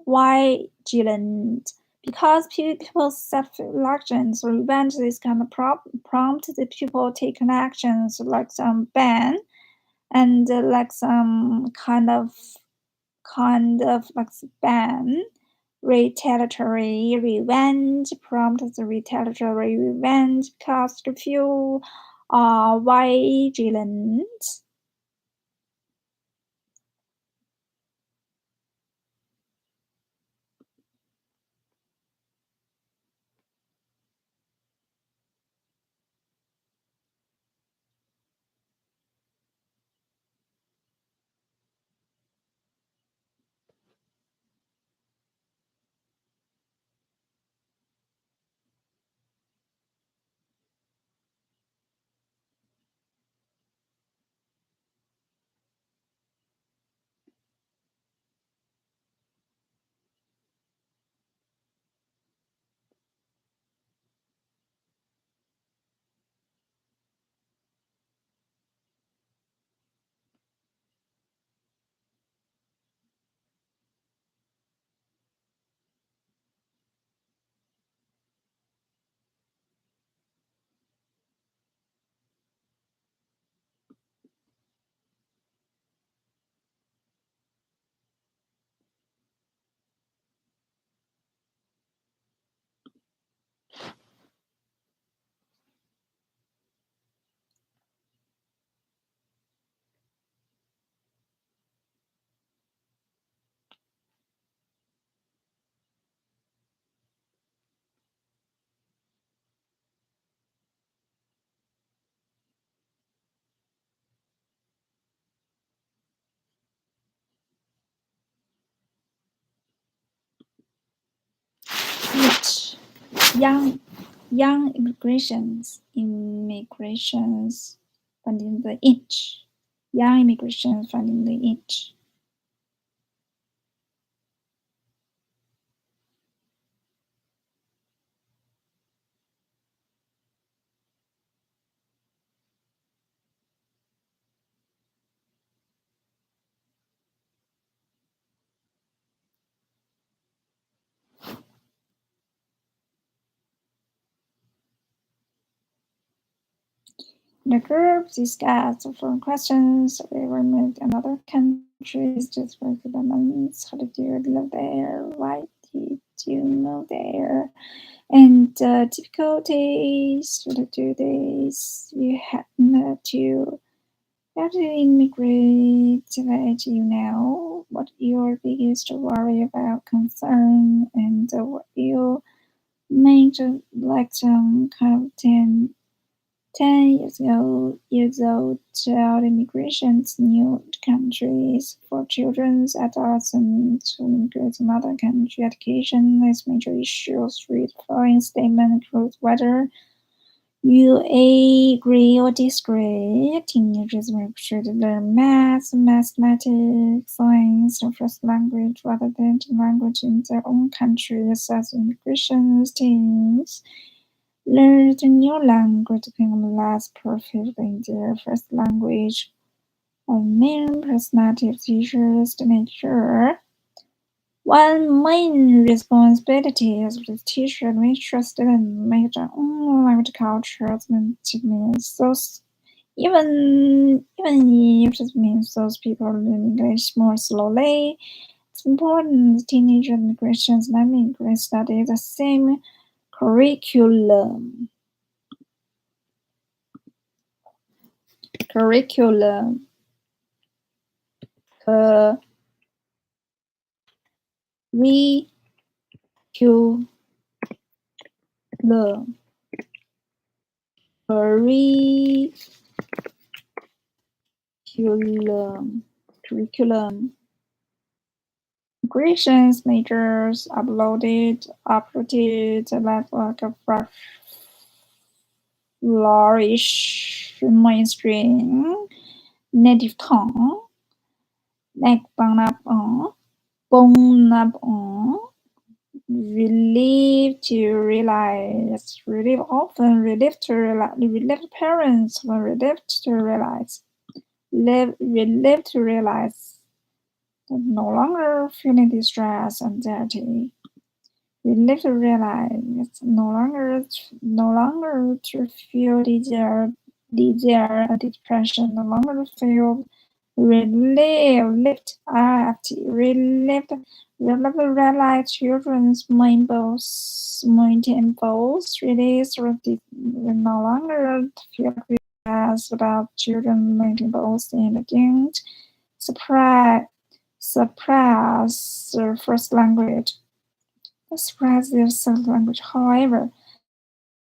Vigilant because people self-reflections, revenge, this kind of prompt the people taking actions like some ban and like some kind of like ban. Retaliatory revenge, prompt the retaliatory revenge because the few are vigilant. young immigrations finding the itch. Young immigrations finding the itch. The group discussed different questions we were made in other countries, just for developments, how did you live there, why did you move there, and difficulties, what to do this, you had to immigrate that you know, what your biggest worry about, concern, and what you made like some kind of 10 years old child immigrations, new countries for children, adults, and to immigrate to another country. Education is major issues. Read following statement includes whether you agree or disagree. Teenagers should learn math, mathematics, science, or first language rather than language in their own country. As immigrations, teens learn a new language to become less perfect in their first language. A main personality of teachers to make sure one main responsibility of the teacher to make sure students make their own language culture means those even if it means those people learn English more slowly. It's important teenage immigrations and immigrants study the same curriculum. Curriculum. Curriculum. Migrations majors uploaded the network of flourish mainstream native tongue like relieved parents were relieved to realize that no longer feeling distress, anxiety. Relieved to realize it's no longer to feel desire, depression, no longer feel relieved, realize children's main goals, release, no longer feel as about children making goals and again suppress their first language. Suppress their second language. However,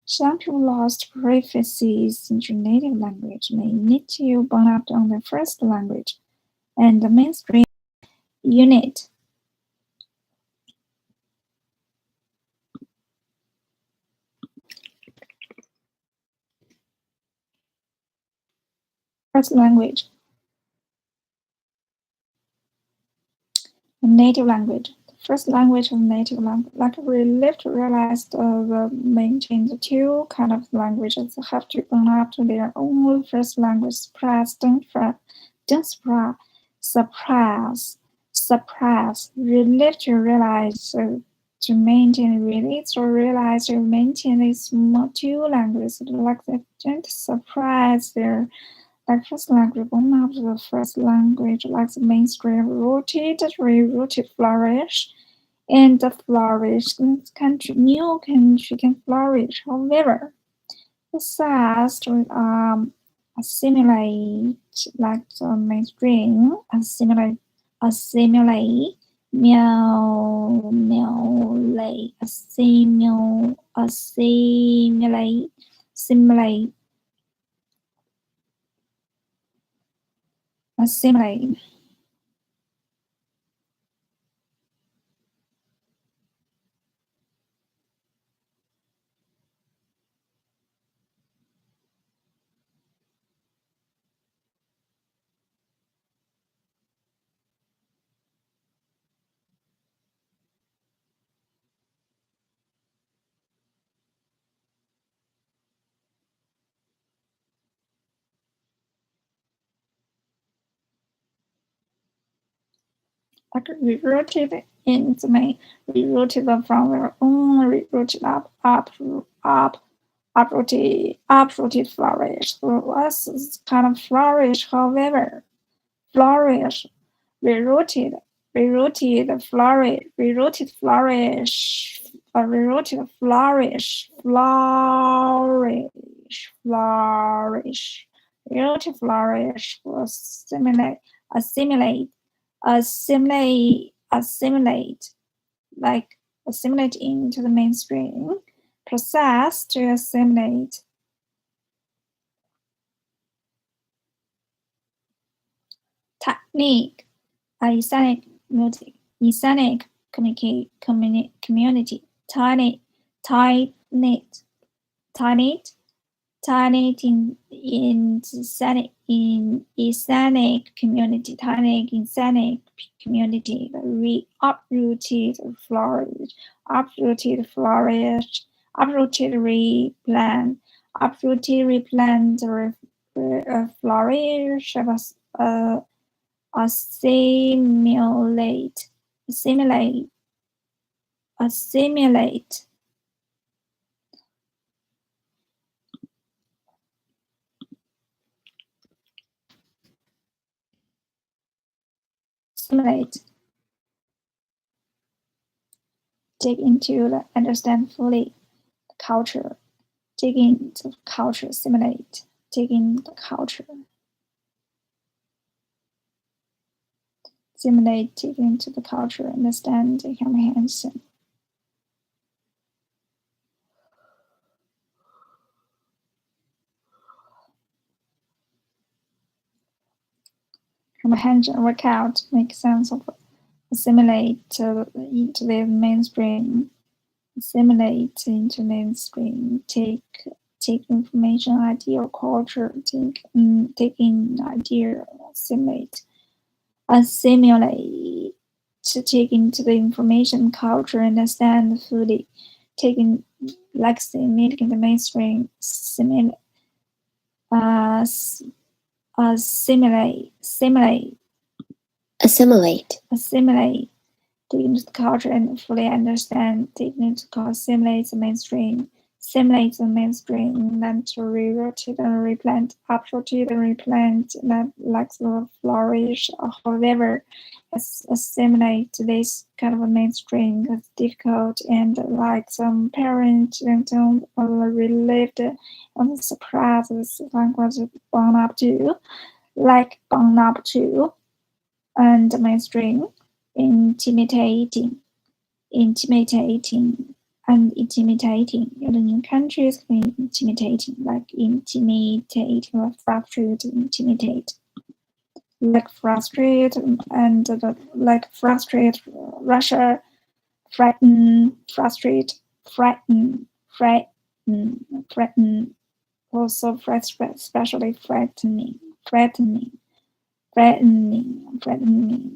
some people lost proficiency in their native language may need to burn out on their first language and the mainstream unit. First language. The native language. The first language of native language. Like we live to realize the maintain the two kind of languages have to burn out to their own first language. Suppress. We live to realize to maintain release or realize to maintain these two languages like they don't suppress their first language, one of the first language like the mainstream rooted, flourish, and the flourished country, new country can flourish. However, the SaaS to assimilate like the mainstream, assimilate, assimilate, like rerouted in the main, rerouted from their own, rerouted uprooted flourish. So what's kind of flourish, however, flourish, rerouted flourish, rerouted flourish, rerouted flourish, rerouted flourish was assimilate, like assimilate into the mainstream, process to assimilate. Technique, ethnic music, ethnic community, tiny in ethnic community, tiny ethnic community, uprooted flourish, uprooted replant, flourish, assimilate. Dig into the understand fully the culture. Dig into the culture, assimilate. Dig into the culture. Assimilate, dig into the culture, understand the comprehension. Comprehension, work out, make sense of, assimilate into the mainstream. Assimilate into mainstream. Take information, idea, or culture. Take in idea, assimilate. Assimilate, to take into the information, culture, understand fully. Taking, like assimilate in the mainstream. Assimilate, take into the culture and fully understand, take into assimilate the mainstream, simulate the mainstream, then to reroute and replant, uprooted and replant, that like the flourish. However, assimilate this kind of a mainstream is difficult, and like some parents don't relieved and surprised this language bound up to, and mainstream, intimidating, and intimidating. In countries, intimidating, like intimidate or frustrate, intimidate. Like frustrate and like frustrate, Russia, frighten, frustrate, frighten, also especially frightening,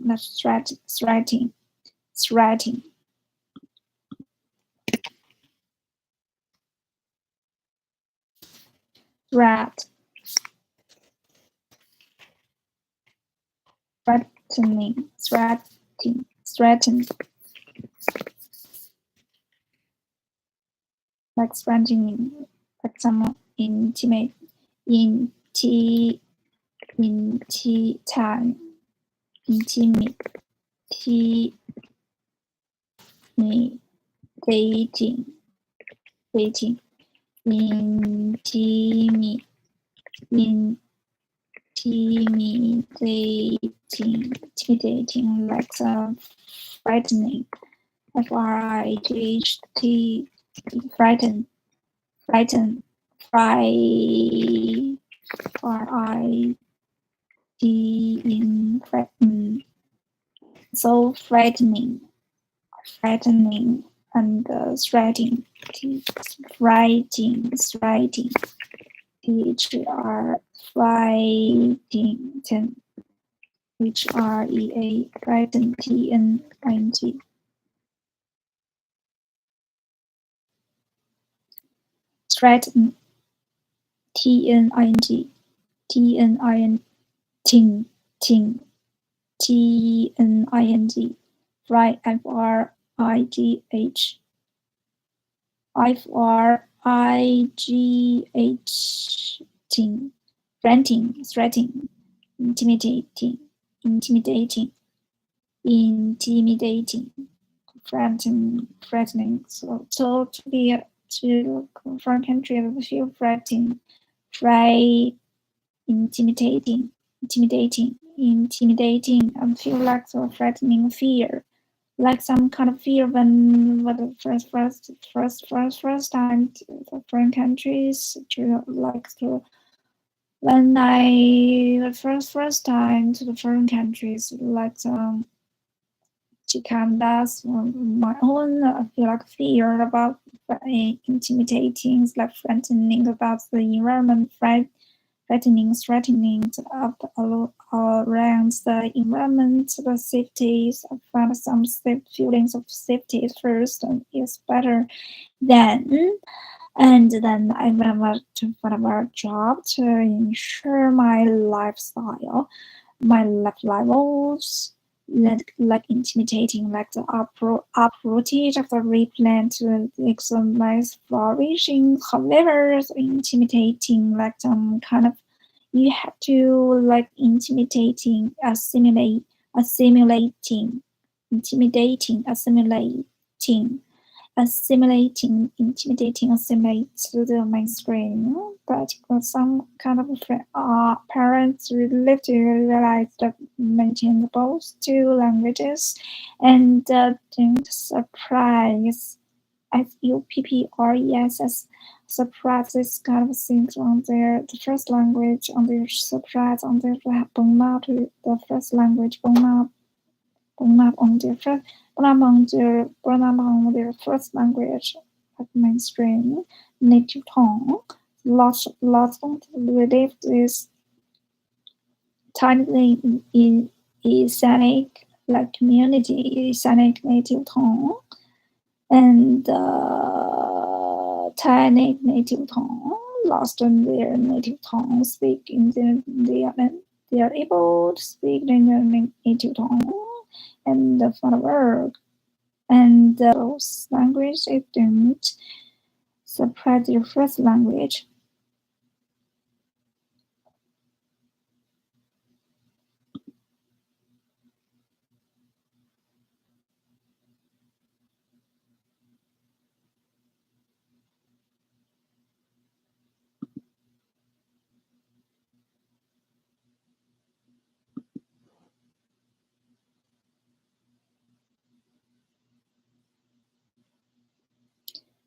that's threatening. Threat, threatening, like threatening, like someone intimidate, intimidating, like frightening, fright, frighten, frighten, so frightening, and threatening, frighting, THR, frightened, HREA, frightened, TNING. Threaten, TNING, ting, Fright, F-R-I-G-H. F-R-I-G-H-ting. Threatening, intimidating, threatening. So to be to foreign country, I feel threatening, intimidating. I feel like so threatening fear, like some kind of fear when the first time to the foreign countries to like to when I first time to the foreign countries like to come that's my own I feel like fear about intimidating, like threatening about the environment, threatening of all around the environment, the safety. I find some feelings of safety first and is better than. And then I went to find a job to ensure my lifestyle, my life levels, like intimidating, like the uprooted of the replant to exercise flourishing. However, intimidating, like some kind of you have to like intimidating, intimidating, assimilate to the mainstream, but some kind of parents live to realize that maintain both two languages and don't surprise SUPPRESS surprise this kind of things on their the first language on their surprise on their bonap the first language bonap on their first on their first language of mainstream native tongue. Lots of believe this tiny in Islamic like community Islamic native tongue and tiny native tongue lost in their native tongue speak in they are able to speak in their native tongue and the fun work and those language they don't suppress their first language.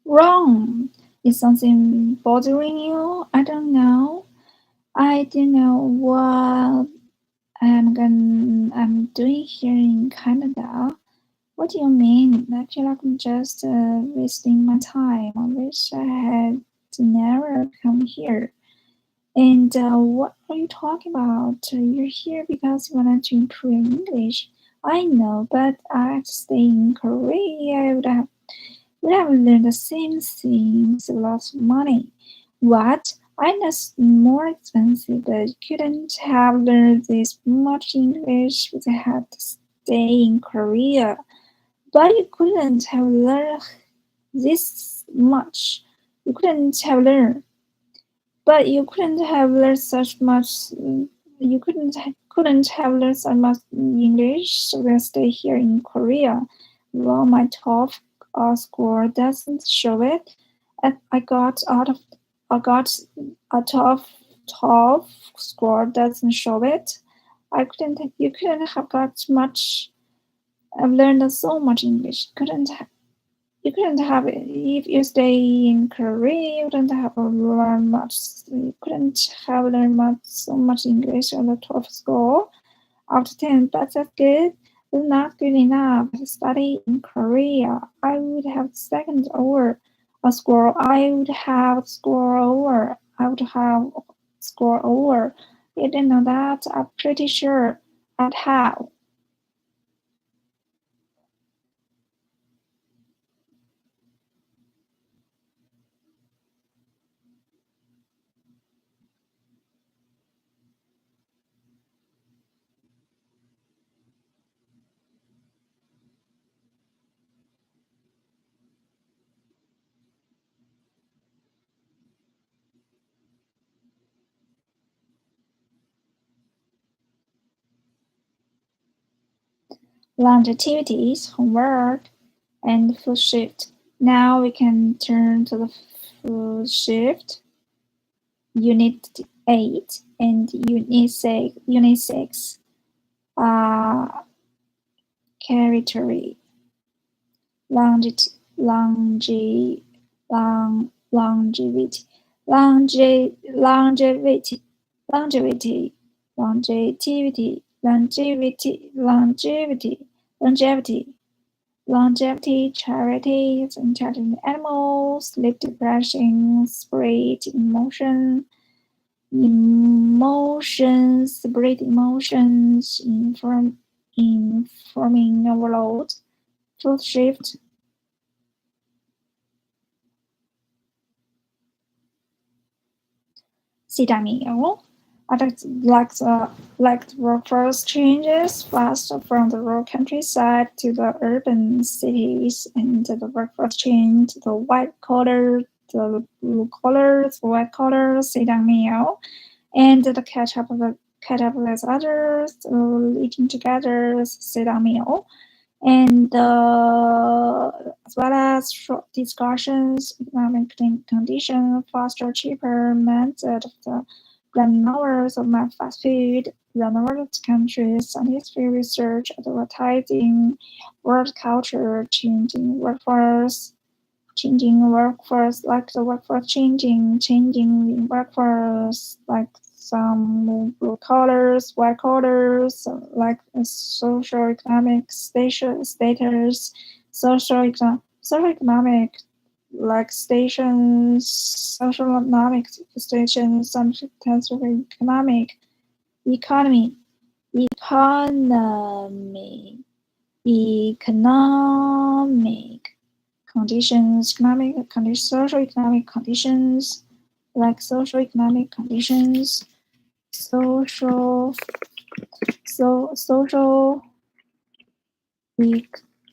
Wrong. Is something bothering you? I don't know. I don't know what I'm doing here in Canada. What do you mean? I feel like I'm just wasting my time. I wish I had never come here. And what are you talking about? You're here because you wanted to improve English. I know, but I had to stay in Korea. I would have learned the same things, a lot of money. What? I know it's more expensive, but couldn't have learned this much English if I had to stay in Korea. But you couldn't have learned this much. You couldn't have learned. But you couldn't have learned such much. You couldn't have learned so much English so I stay here in Korea. Well, my top score doesn't show it. I got a top score doesn't show it. You couldn't have got much. I've learned so much English. You couldn't have it if you stay in Korea. You couldn't have learned much. You couldn't have learned so much English on the top score out of 10. But that's good. It's not good enough to study in Korea. I would have second over a score. I would have score over. You didn't know that? I'm pretty sure I'd have. lunch activities, homework, and food shift. Now we can turn to the food shift. Unit 8 and Unit 6 territory. Longevity. Longevity, charities, intelligent animals, sleep depression, spirit, spirit emotions, informing overload, food shift. Sidamio. Like the workforce changes fast from the rural countryside to the urban cities, and the workforce change to the white collar, the blue collar, the white collar, Sidamio, and the catch up with others, eating together, Sidamio. And as well as short discussions, economic condition, faster, cheaper method of the running hours of my fast food, run over the countries, scientific research, advertising, world culture, changing workforce, like the workforce changing workforce, like some blue collars, white collars, like social economic status, social economic like stations, social economic stations, some economic conditions, social economic conditions, like social economic conditions, social economic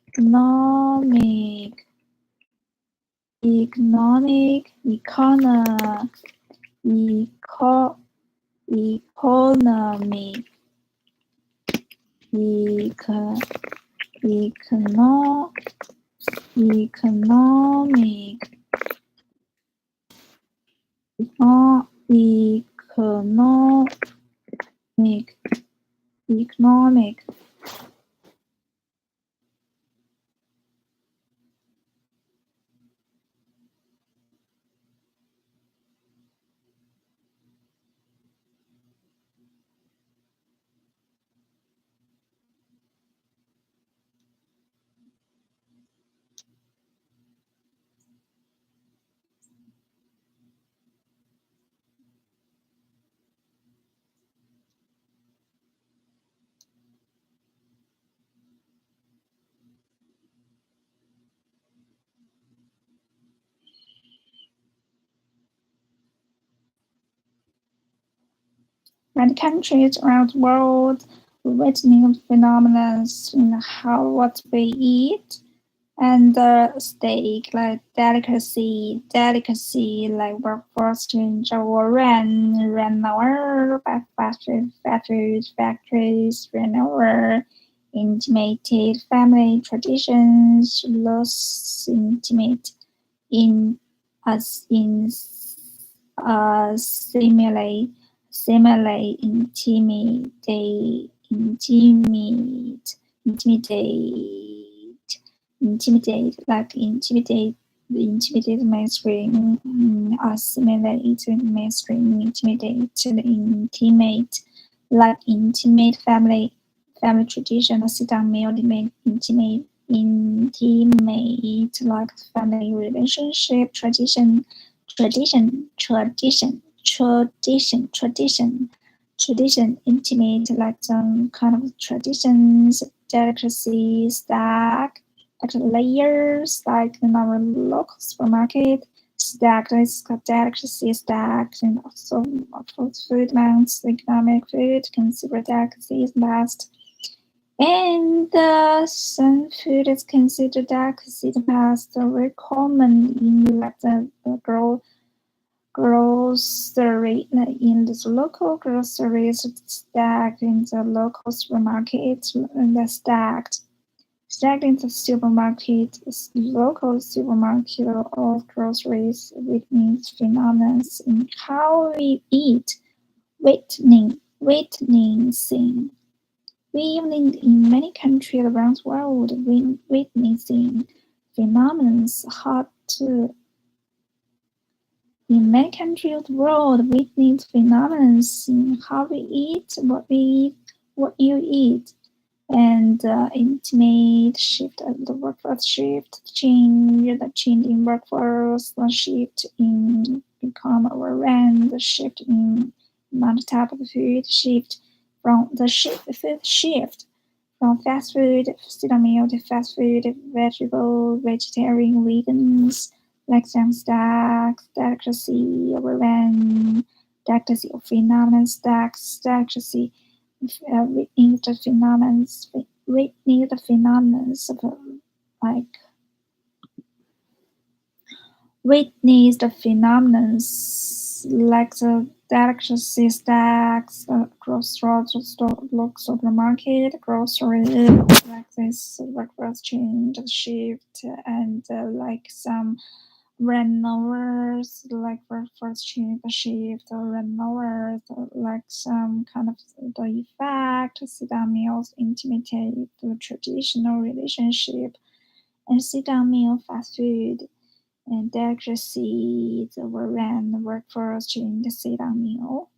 Many countries around the world witnessing phenomena in how what we eat and steak, like delicacy like workforce change or ran over by factories ran over intimated family traditions, lost intimate in us in similarly intimidate mainstream, assimilate mainstream, intimate, like intimate family tradition, sit down meal, intimate like family relationship, tradition, intimate, like some kind of traditions, delicacy, stack, like layers, like in our local supermarket, stacked, delicacy stacked, and also food amounts, economic food, consider delicacy is best. And some food is considered delicacy in the past, very common in like the grocery, in the local groceries stacked in the local supermarkets, and they're stacked Stacked in the supermarket, local supermarket of groceries, witness phenomena in how we eat, witnessing. We even in many countries around the world witnessing phenomena hot in many countries of the world witness phenomena in how we eat, what we eat, what you eat, and intimate shift of the workforce shift, change in workforce, the shift in become overran, the shift in amount type of food shift from the food shift from fast food, sit meal to fast food, vegetarian, vegans, like some stacks, delicacy, overran, delicacy of phenomenon stacks, delicacy witness the phenomena of like witness the phenomena like the delicacy stacks, crossroads, supermarket, grocery, like this workforce change, shift, and like some runovers, like workforce change, shift, runovers, like some kind of the effect, sit-down meals intimidate the traditional relationship, and sit-down meal fast food. And delicacy, the overran workforce change, sit-down meal.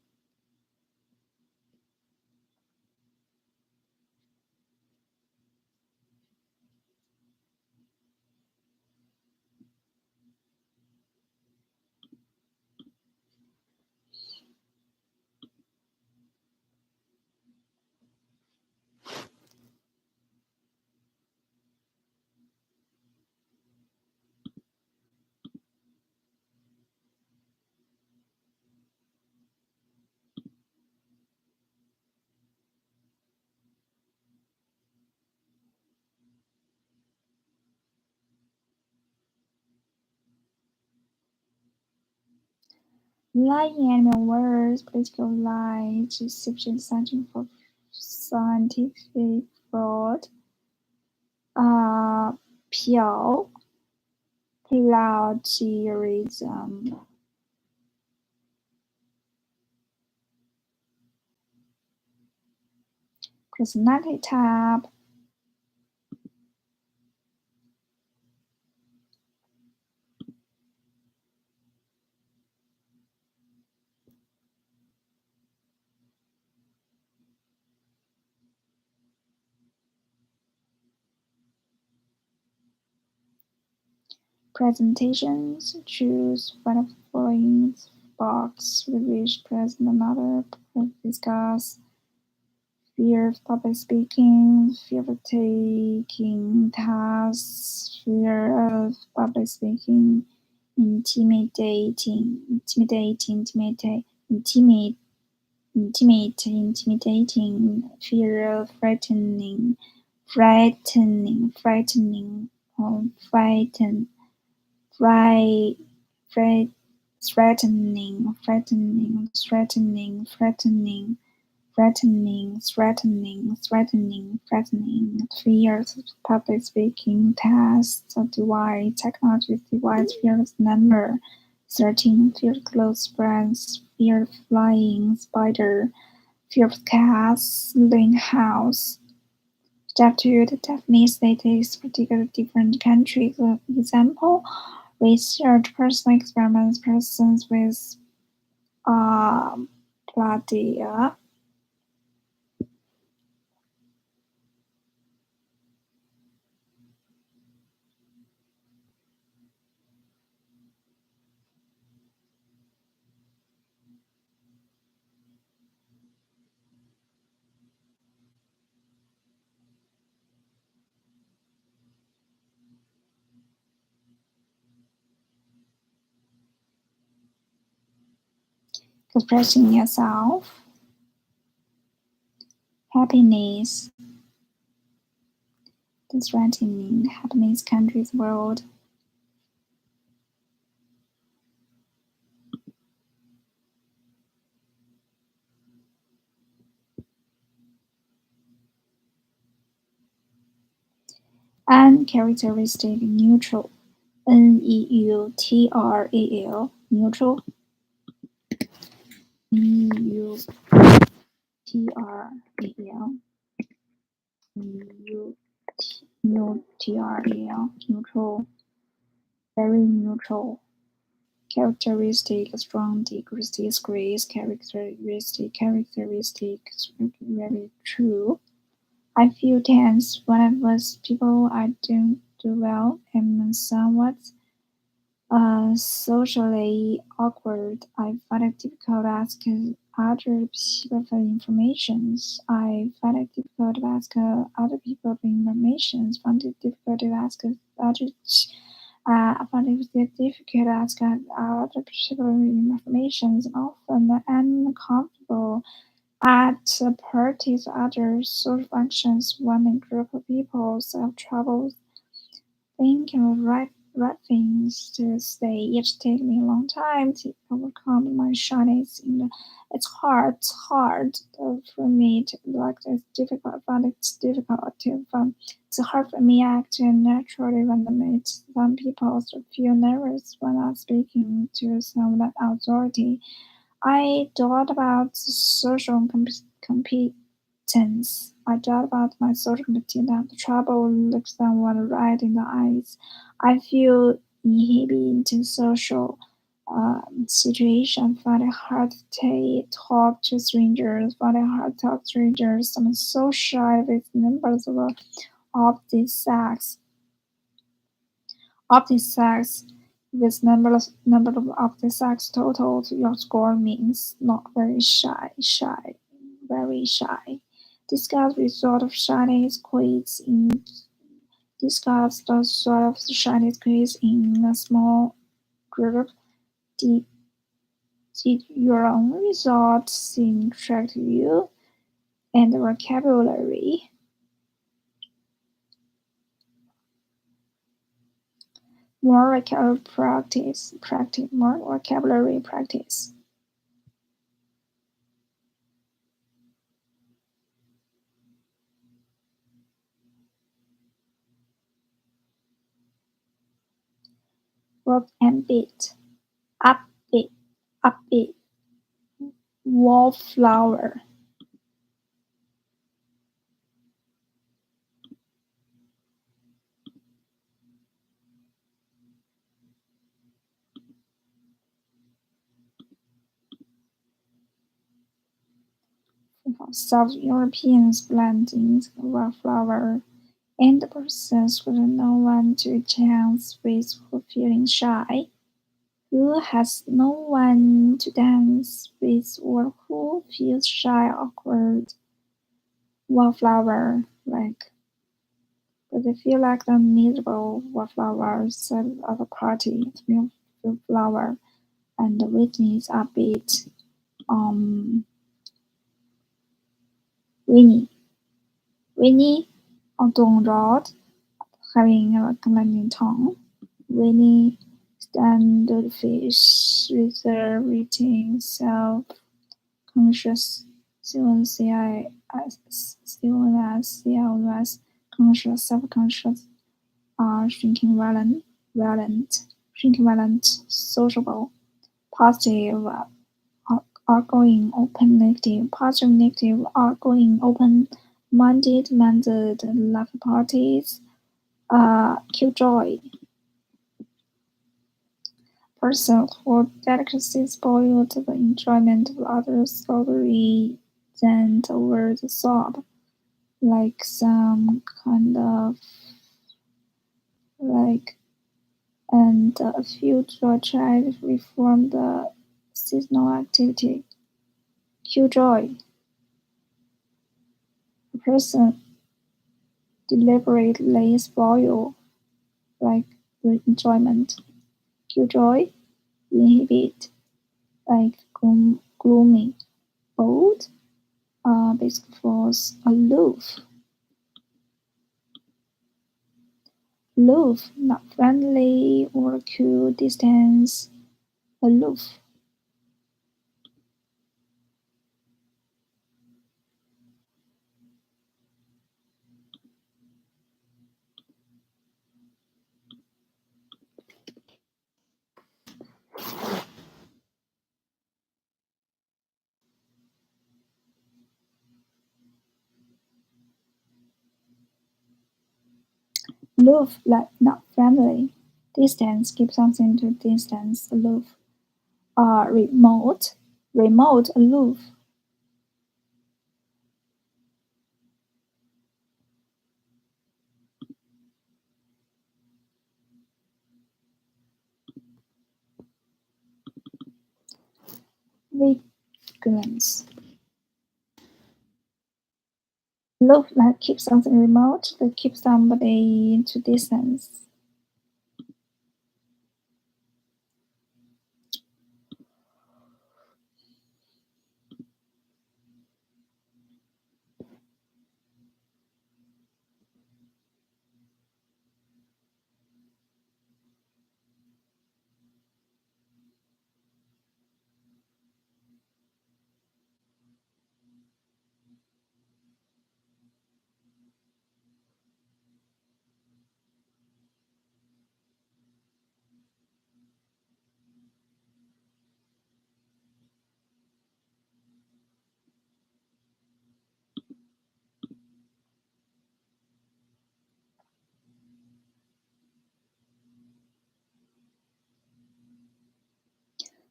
Lying animal words, political lies, deception, searching for scientific fraud, pure plagiarism. Personality type. Presentations. Choose one of the following box. Reviews, present another, discuss. Fear of public speaking, fear of taking tasks, fear of public speaking, intimidating, fear of frightening, threatening, threatening, threatening, fears of public speaking, tests of device, technology device, fear of number, 13, fear of close friends, fear of flying spider, fear of cats, living house. Step 2, the definite statistics, particular different countries. Example, research personal experiments, persons with pladia. Expressing yourself, happiness, the threatening happiness countries world. Uncharacteristic neutral. Neutral. Neutral. Neutral. Neutral. Very neutral. Characteristic, strong degrees, characteristic, very true. I feel tense whenever people I don't do well. I'm somewhat socially awkward. I find it difficult to ask other people for information. I find it difficult to ask other people for information. Find it difficult to ask other. I find it difficult to ask other people information. Often uncomfortable at parties or other social functions when a group of people have trouble thinking of right things to say. It takes me a long time to overcome my shyness. It's hard for me to like it's difficult. I find it's difficult to it's hard for me to act naturally when I meet some people. Feel nervous when I'm speaking to someone authority. I thought about social competence. I thought about my social competence. I have trouble look someone right in the eyes. I feel inhibited to social situation. Find it hard to talk to strangers. Find it hard to talk to strangers. I'm so shy with members of opposite sex. Opposite sex. With number of opposite sex total, your score means not very shy, very shy. Discuss result of shyness quiz in discuss the sort of shyness quiz in a small group. Did your own results interest you? And vocabulary. More vocabulary practice, more vocabulary practice. Verb and beat. Upbeat. Wallflower. South Europeans blending wallflower and the persons with no one to dance with who feeling shy, who has no one to dance with or who feels shy, awkward. Wallflower, like, but they feel like the miserable wallflowers at a party. Flower and Whitney's upbeat. Winnie, Don Rod, having a commanding tone. Winnie, standard fish, reserving, self-conscious, CONS, conscious, self-conscious, shrinking violent, sociable, positive, outgoing, open, negative, positive, negative, outgoing, open-minded, love parties, killjoy. Person who delicacy spoiled the enjoyment of others slowly than over the sob, like some kind of like, and a future child reform the seasonal activity. Killjoy. A person deliberately spoil like the enjoyment. Killjoy. Inhibit like gloomy. Bold. Basic force. Aloof. Aloof, not friendly or cool distance. Aloof. Aloof, like not friendly. Distance, keep something to distance. Aloof. Remote, aloof. Vigilance. Aloof, like keep something remote, like keep somebody to distance.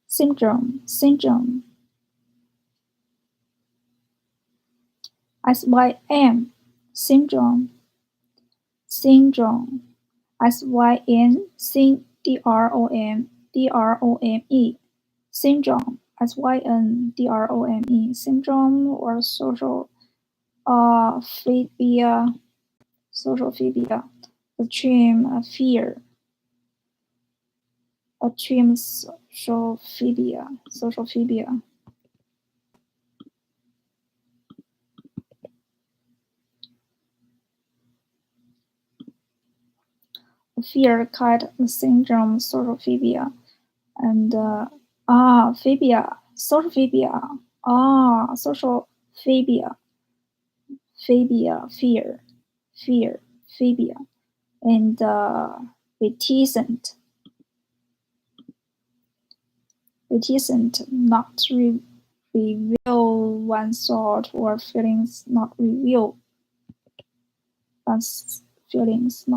Syndrome, SYM, syndrome, SYN, DROME, syndrome, SYNDROME, syndrome or social phobia, extreme fear, extreme social phobia. Fear kind syndrome, social phobia, and phobia, social phobia, social phobia, fear, phobia, and reticent, not reveal one's thought or feelings, not reveal one's feelings,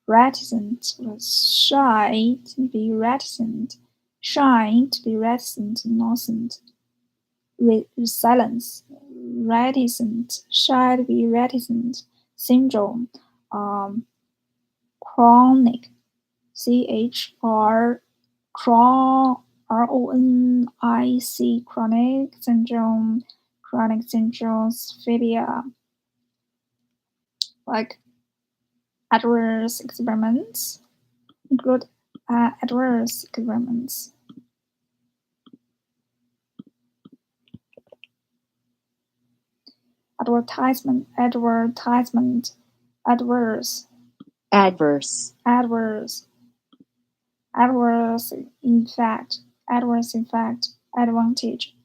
Reticent. Shy, to be reticent, innocent, silence, reticent, shy, to be reticent, syndrome, chronic, RONIC, chronic syndrome, phobia, like adverse experiments, include adverse experiments. Advertisement, adverse, effect, advantage,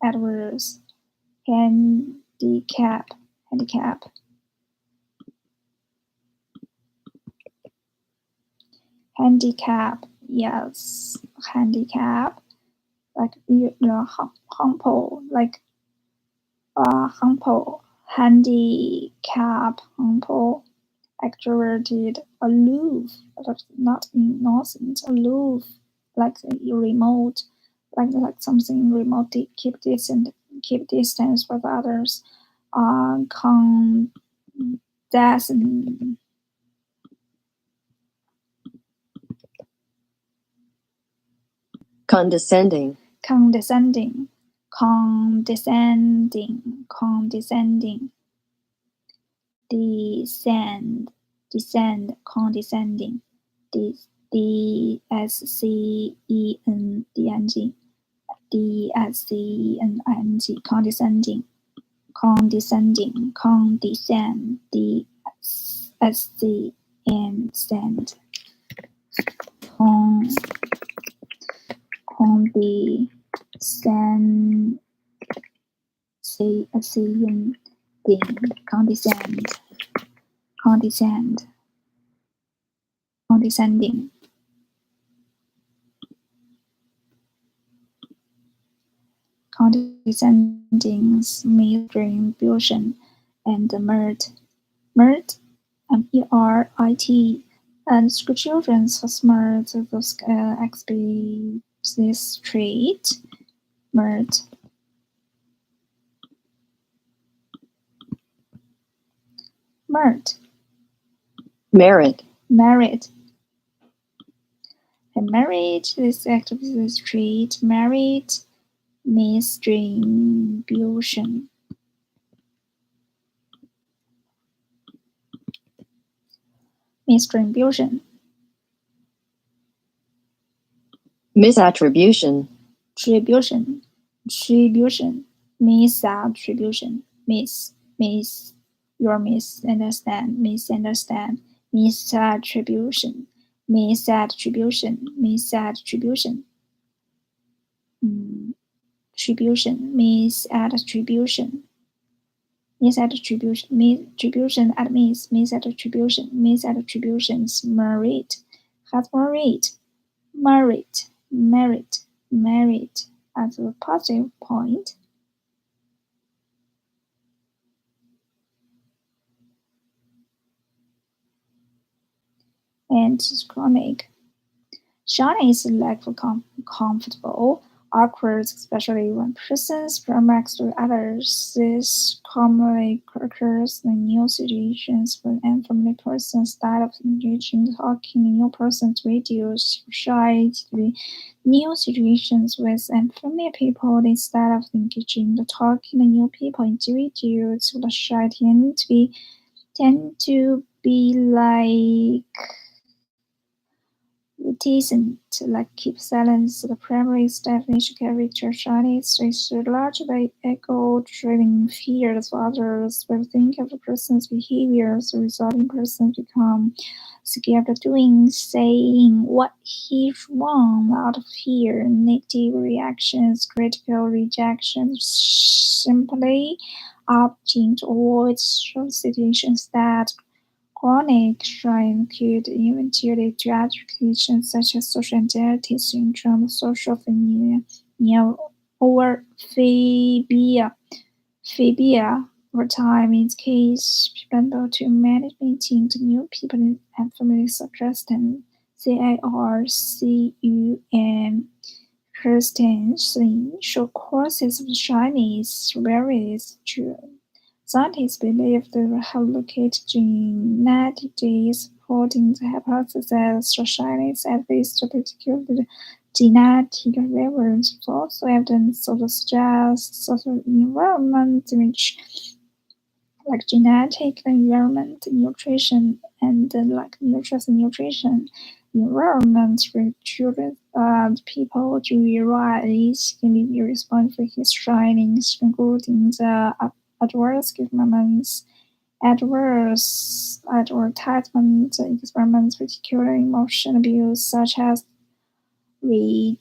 adverse, handicap, yes, handicap, like humble, like humble, handicap, humble, extroverted, aloof, not innocent, aloof, like remote, like something remote, keep distance with others, Condescending. condescending, condescending, condescending, Condescending. Condescending, misattribution, and merit, M-E-R-I-T, and school children for smart, those explicit trait, merit. Merit. And merit, this explicit trait, merit, misattribution. Misattribution. Misattribution. Attribution. Misattribution. Your misunderstand. Misattribution. Attribution. Misattribution, admits misattributions, merit, has merit as a positive point. And chronic. Shiny is lack of comfortable, awkward, especially when persons remarks to others. This commonly occurs in new situations when unfamiliar persons start of engaging, talking in new persons reduce shy to new situations with unfamiliar people instead of engaging the talking in new people. Individuals who are shy tend to be like reticent, like keep silence. The primary definition character shyness is largely ego-driven fears of others will think of a person's behaviors, resulting persons become scared of doing, saying what is wrong out of fear, negative reactions, critical rejections, simply opting to avoid social situations. That chronic shyness could eventually to education such as social anxiety syndrome, social phobia, or phobia. Over time, in case people to manage meeting the new people and families suggesting CARCUM Christensen short courses of shyness varies true. Scientists believe they have located genetic data supporting the hypothesis that shyness at least a particular genetic relevance is also evidence so suggests social environment which like genetic environment, nutrition, and like nutrition environment for children, people to realize can be responsible for his shyness, including the adverse advertisement experiments, particularly emotion abuse, such as ridicule.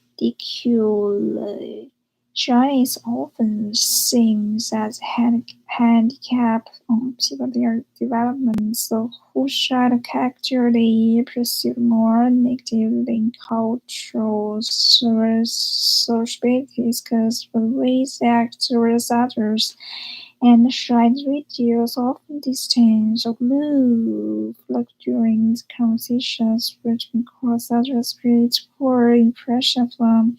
Shyness is often seen as handicap on people their development, so who shy characterly perceived more negatively in cultural sociabilities because the ways they act towards others. And shy individuals often distance or aloof, like during the conversations, which can cause others to create poor impression from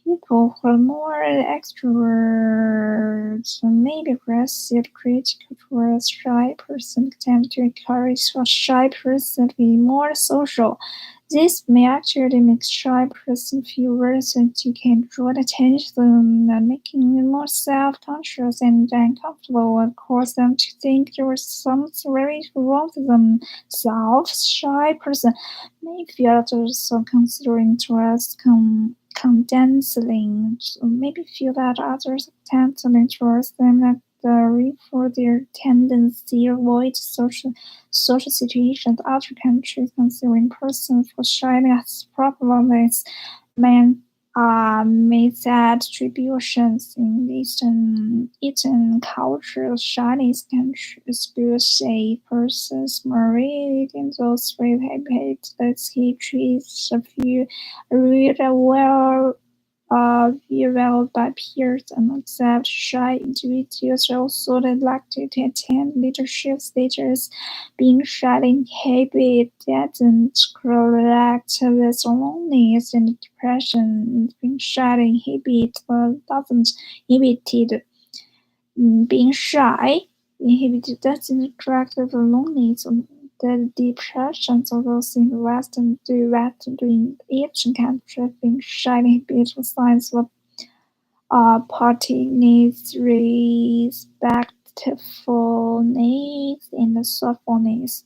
people who are more extroverts and maybe aggressive, critical towards shy person tend to encourage a shy person to be more social. This may actually make shy person feel worse and you can draw attention and making them more self-conscious and uncomfortable and cause them to think there was something very wrong with themselves. Shy person may feel others are considering towards condensing, maybe feel that others tend to towards them that for their tendency to avoid social situations. Other countries considering persons for shyness as problems misattributions in Eastern culture. Chinese countries will say persons married in those with habits that he treats a few well by peers and accept shy individuals also like to attend leadership stages. Being shy in habit doesn't correlate with loneliness and depression. Being shy in habit doesn't inhibit being shy. Inhibited doesn't correct with loneliness or the depression. So those in Western in Asian countries, being shy inhibits signs of partyness, respectfulness, and thoughtfulness.